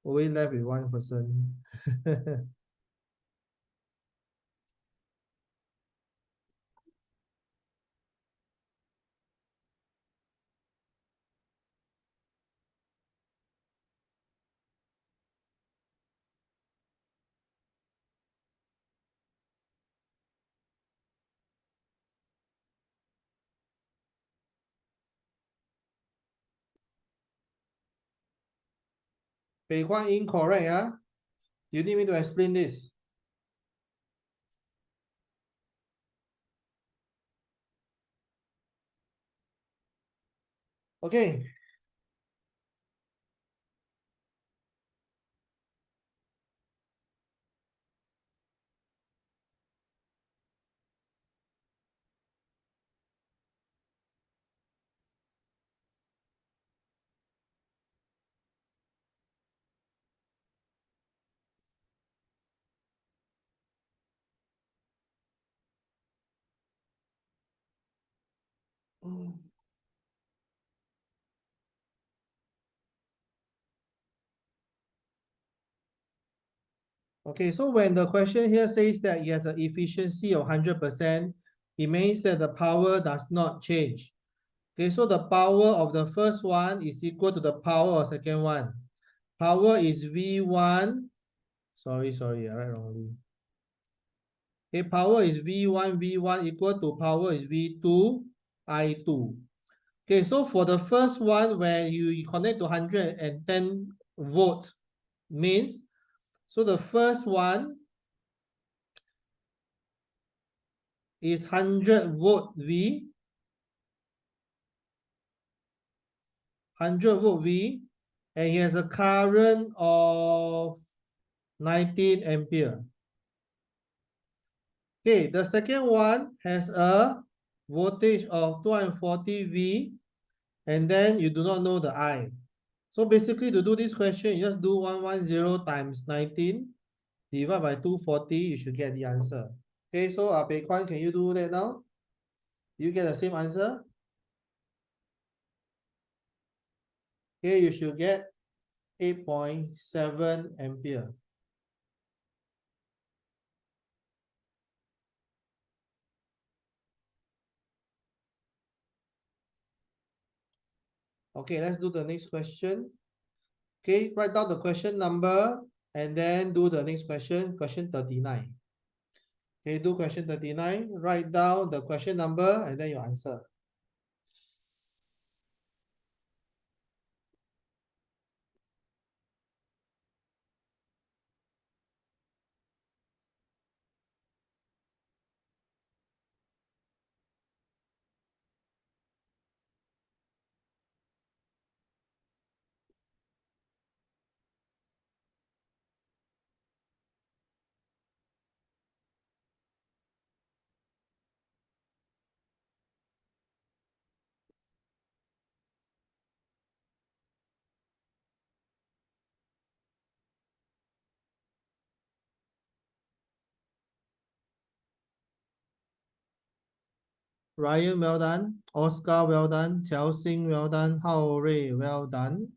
Always left with one person. Bei Kwan incorrect. You need me to explain this. Okay. Okay, so when the question here says that you have the efficiency of 100%, it means that the power does not change. Okay, so the power of the first one is equal to the power of second one. Power is V1 Sorry, I write wrongly. Okay, power is V1 equal to power is V2 I2. Okay, so for the first one where you connect to 110 volts means, so the first one is 100 volt V, 100 volt V, and he has a current of 19 ampere. Okay, the second one has a voltage of 240 V, and then you do not know the I. So basically to do this question, you just do 110 times 19 divided by 240, you should get the answer. Okay, so Bei Kwan, can you do that now? You get the same answer? Okay, you should get 8.7 ampere. Okay, let's do the next question. Okay, write down the question number and then do the next question, question 39. Okay, do question 39, write down the question number and then your answer. Ryan, well done. Oscar, well done. Xiao Xing, well done. Hao Rui, well done.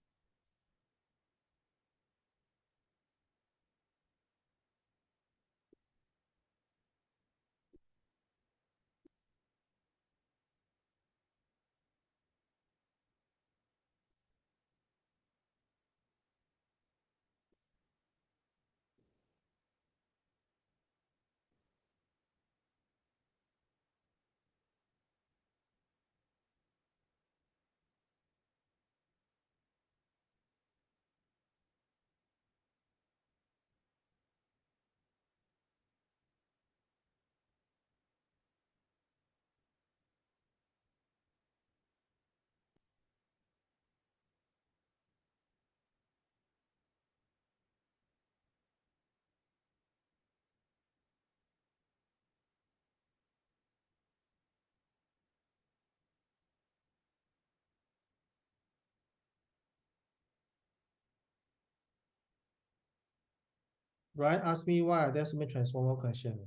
Ryan asked me why are there so many transformer question.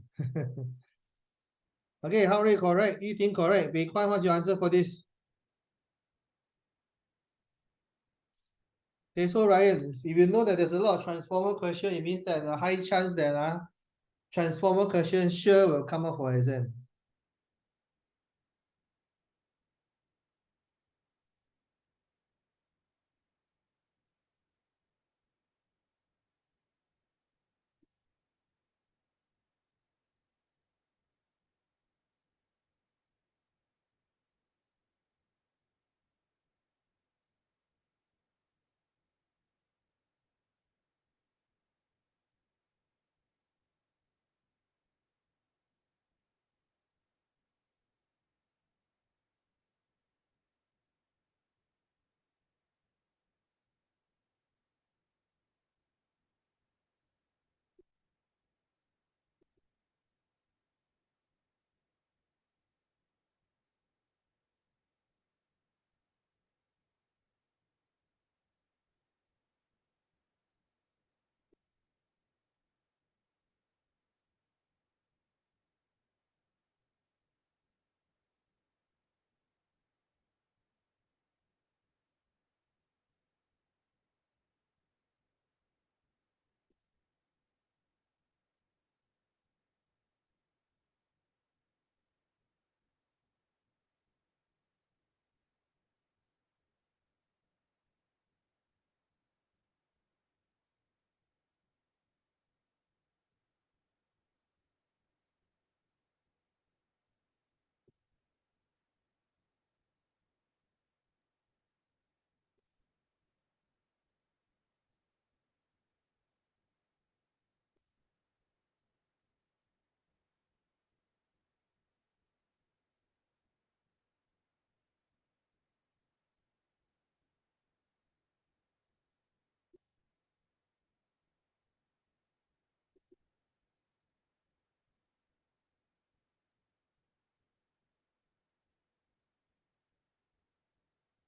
Okay, Hao Rui correct. Yiting correct. Bei Kwan, what's your answer for this? Okay, so Ryan, if you know that there's a lot of transformer question, it means that a high chance that transformer question sure will come up for exam.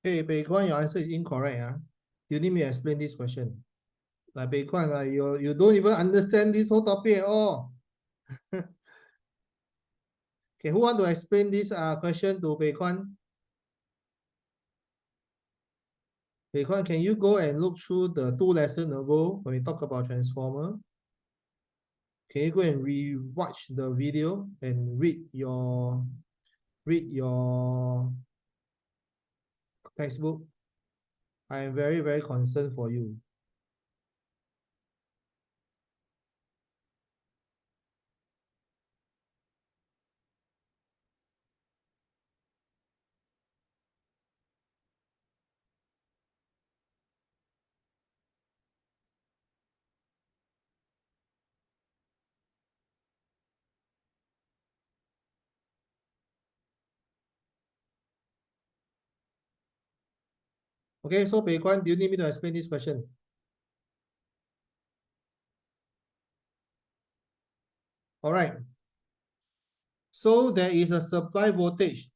Okay, Bei Guan, your answer is incorrect. You need me to explain this question. Like Bei Guan, you don't even understand this whole topic at all. Okay, who want to explain this question to Bei Guan? Bei Guan, can you go and look through the 2 lessons ago when we talk about transformer? Can you go and re-watch the video and read your textbook? I am very, very concerned for you. Okay, so Bei Guan, do you need me to explain this question? All right. So there is a supply voltage.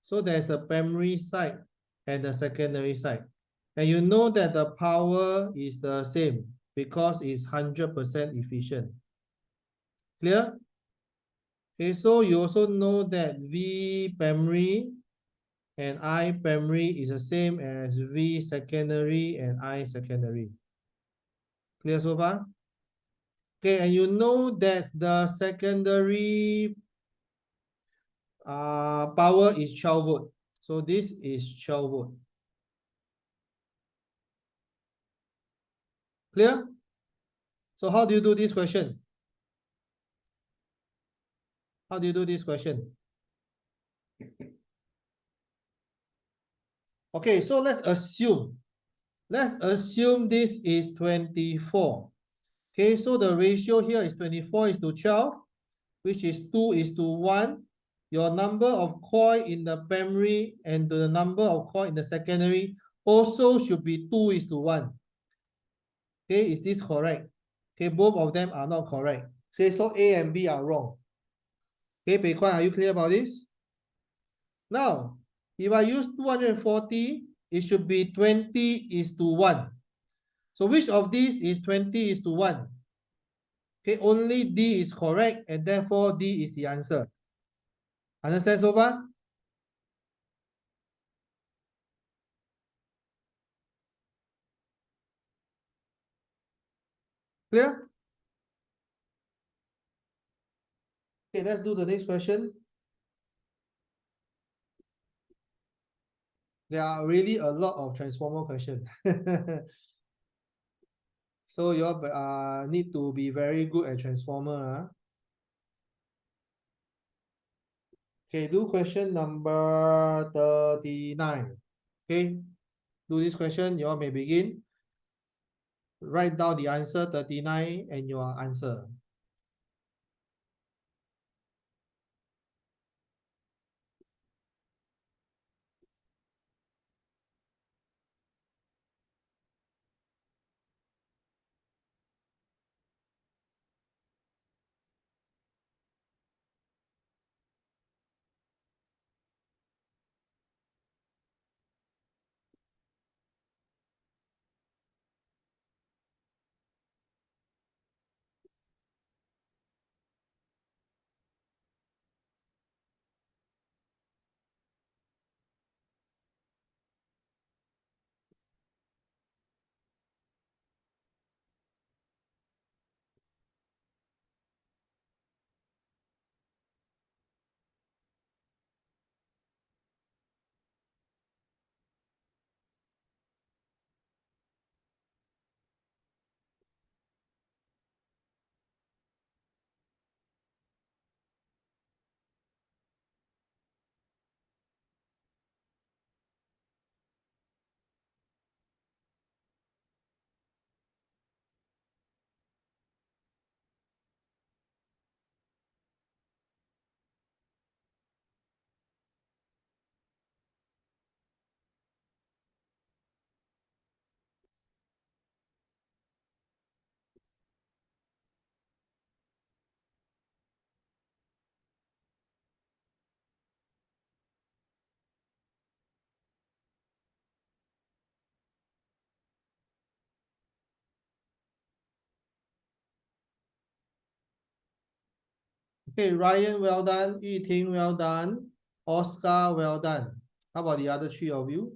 So there's a primary side and the secondary side. And you know that the power is the same because it's 100% efficient. Clear? Okay, so you also know that V primary and I primary is the same as V secondary and I secondary. Clear so far? Okay, and you know that the secondary power is 12 volt. So this is 12 volt. Clear? So how do you do this question? How do you do this question? Okay, so let's assume this is 24. Okay, so the ratio here is 24:12, which is 2:1. Your number of coil in the primary and the number of coil in the secondary also should be 2:1. Okay, is this correct? Okay, both of them are not correct. Okay, so A and B are wrong. Okay, Bei Guan, are you clear about this? Now, if I use 240, it should be 20:1. So which of these is 20:1? Okay, only D is correct, and therefore D is the answer. Understand so far? Clear? Okay, let's do the next question. There are really a lot of transformer questions. So you all need to be very good at transformer. Okay, do question number 39. Okay, do this question, you all may begin. Write down the answer 39 and your answer. Okay, Ryan, well done. Yiting, well done. Oscar, well done. How about the other three of you?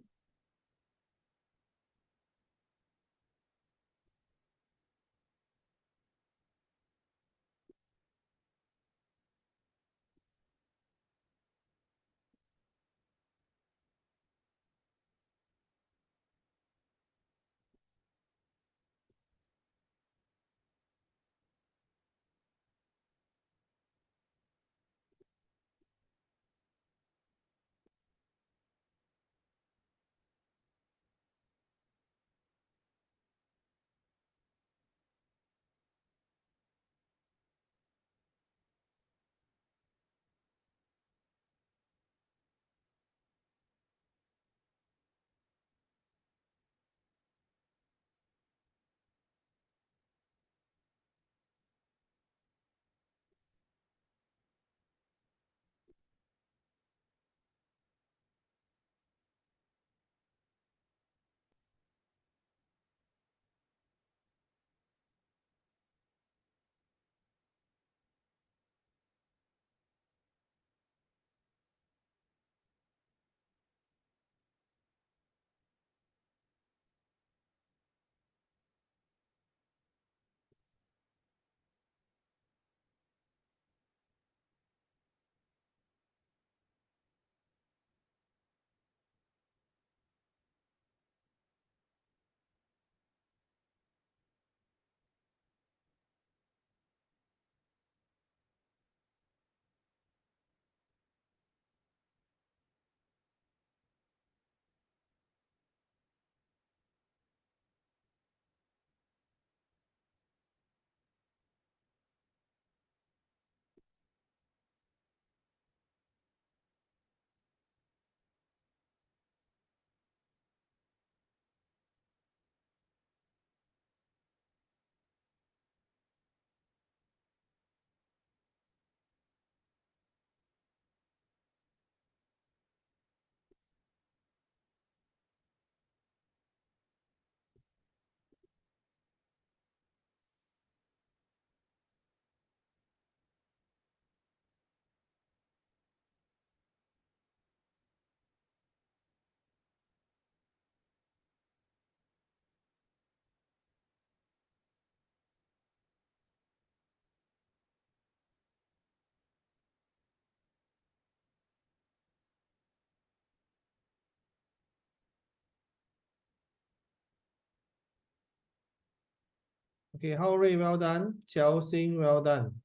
Okay, Hao Rui, well done. Qiao Xing, well done.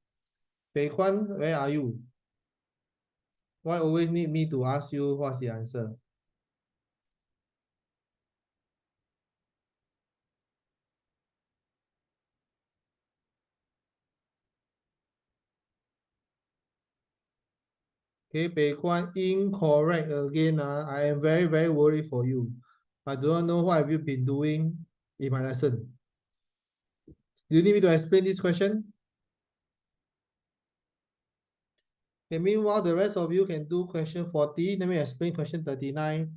Bei Kwan, where are you? Why always need me to ask you what's the answer? Okay, Bei Kwan, incorrect again. I am very, very worried for you. I do not know what have you been doing in my lesson. Do you need me to explain this question? Okay, meanwhile, the rest of you can do question 40. Let me explain question 39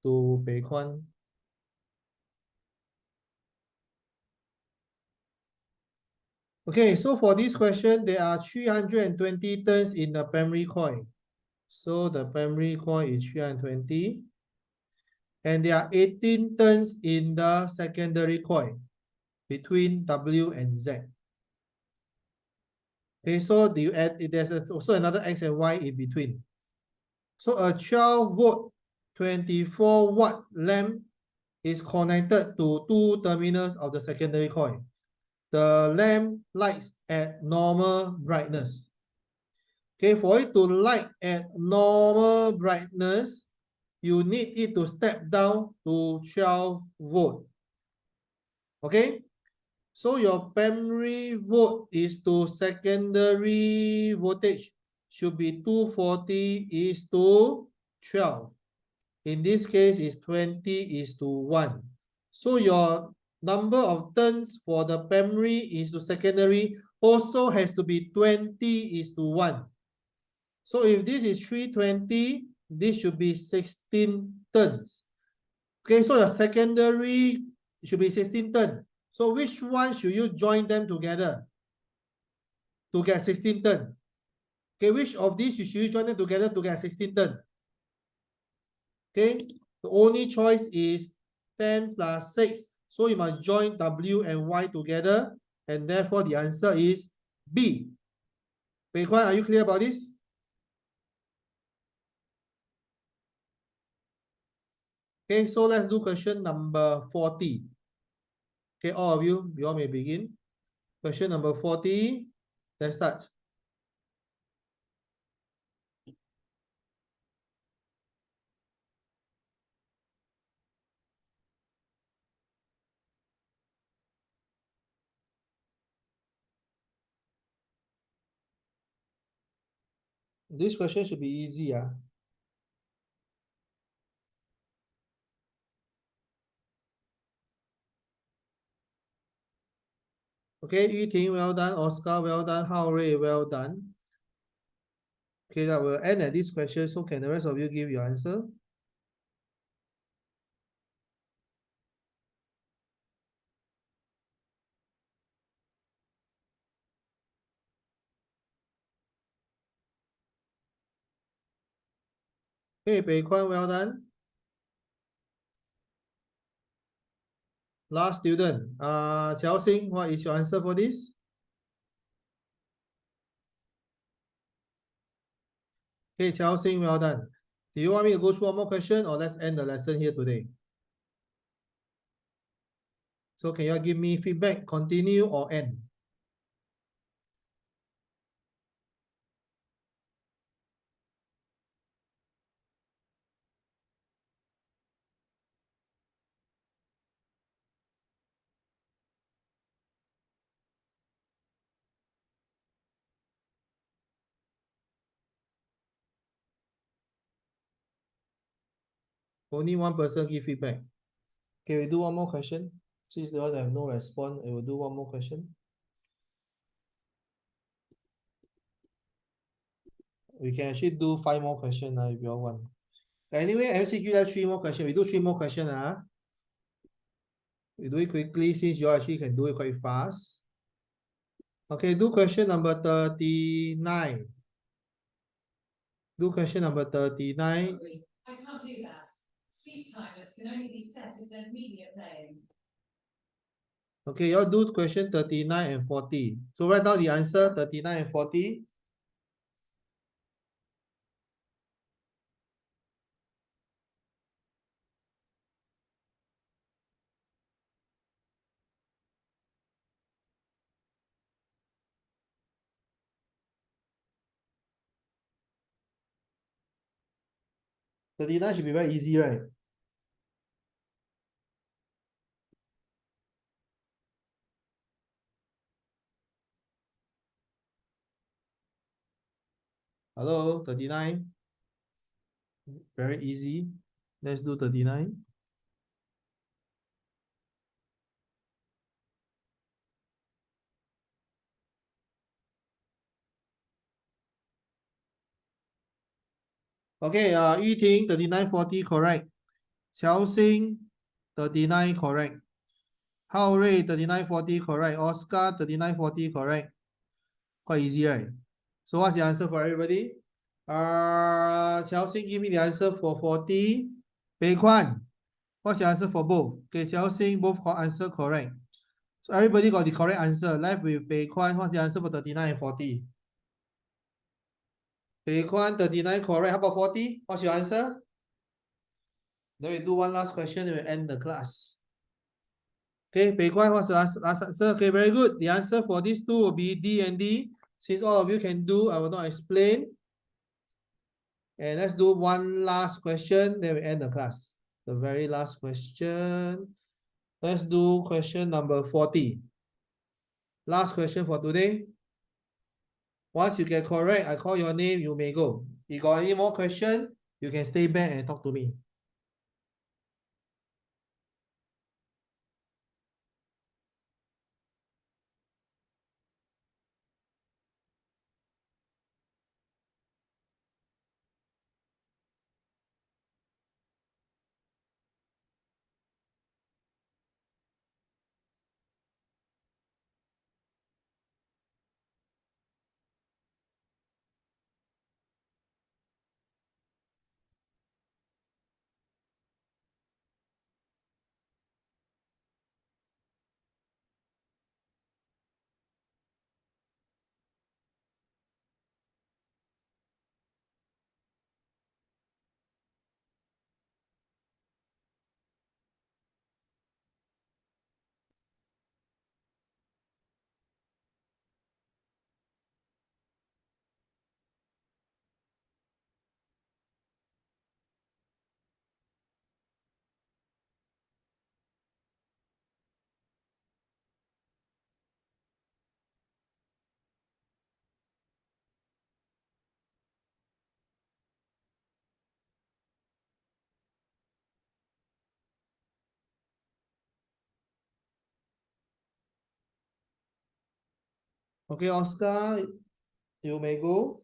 to Bei Kwan. Okay, so for this question, there are 320 turns in the primary coil. So the primary coil is 320. And there are 18 turns in the secondary coil between W and Z. Okay, so do you add, there's also another X and Y in between. So a 12 volt, 24 watt lamp is connected to two terminals of the secondary coil. The lamp lights at normal brightness. Okay, for it to light at normal brightness, you need it to step down to 12 volt. Okay, so your primary volt is to secondary voltage should be 240 is to 12. In this case, is 20 is to 1. So your number of turns for the primary is to secondary also has to be 20 is to 1. So if this is 320, this should be 16 turns. Okay, so your secondary should be 16 turns. So which one should you join them together to get 16 turns? Okay, which of these should you join them together to get 16 turn? Okay, the only choice is 10 plus 6. So you must join W and Y together, and therefore the answer is B. Pei Kuan, are you clear about this? Okay, so let's do question number 40. Okay, all of you all may begin. Question number 40. Let's start. This question should be easy. Okay, Yuting, well done. Oscar, well done. Hao Rui, well done. Okay, that will end at this question. So can the rest of you give your answer? Okay, Pei Kuan, well done. Last student, Qiao Xing, what is your answer for this? Okay, Qiao Xing, well done. Do you want me to go through one more question or let's end the lesson here today? So can you give me feedback, continue or end? Only one person give feedback. Okay, we do one more question. Since they all have no response, we will do one more question. We can actually do 5 more questions if you all want. Anyway, MCQ have 3 more questions. We do 3 more questions. We do it quickly since you all actually can do it quite fast. Okay, do question number 39. Do question number 39. I can't do that. Sleep timers can only be set if there's media playing. Okay, you all do question 39 and 40. So write down the answer 39 and 40. Thirty-nine should be very easy, right? Hello, 39. Very easy. Let's do 39. Okay, Yuting, 39, 40, correct. Qiao Xing, 39, correct. Hao Rui, 39, 40, correct. Oscar, 39, 40, correct. Quite easy, right? So what's the answer for everybody? Qiao Xing, give me the answer for 40. Pei Kuan, what's the answer for both? Okay, Qiao Xing, both answer correct. So everybody got the correct answer. Left with Pei Kuan, what's the answer for 39 and 40? Pei Kuan, 39, correct. How about 40? What's your answer? Then we do one last question and we end the class. Okay, Pei Kuan, what's the last answer? Okay, very good. The answer for these two will be D and D. Since all of you can do, I will not explain. And let's do one last question, then we end the class. The very last question. Let's do question number 40. Last question for today. Once you get correct, I call your name, you may go. If you got any more question, you can stay back and talk to me. Okay, Oscar, you may go.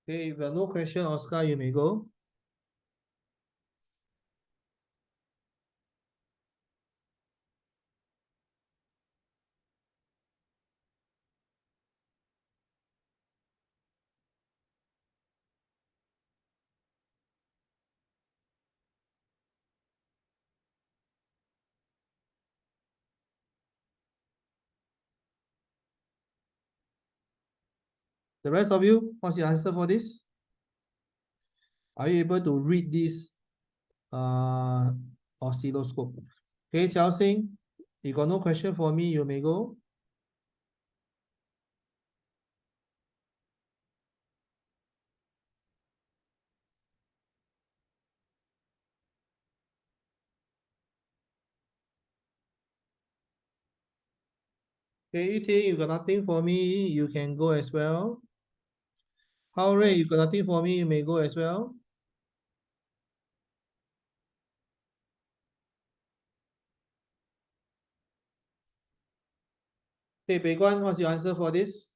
Okay, if you have no question, Oscar, you may go. The rest of you, what's the answer for this? Are you able to read this oscilloscope? Okay, Xiao Xing, you got no question for me, you may go. Okay, Yuting, you got nothing for me, you can go as well. How Ray, you got nothing for me, you may go as well. Okay, Bei Guan, what's your answer for this?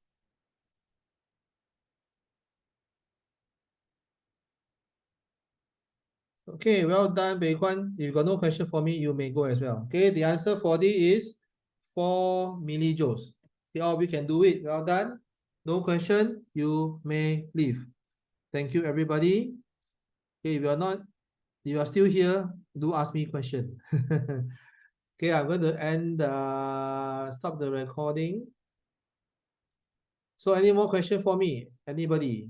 Okay, well done, Bei Guan. If you got no question for me, you may go as well. Okay, the answer for this is 4 millijoules. Okay, all we can do it. Well done. No question, you may leave. Thank you, everybody. Okay, if you are still here, do ask me question. Okay, I'm going to stop the recording. So any more question for me? Anybody?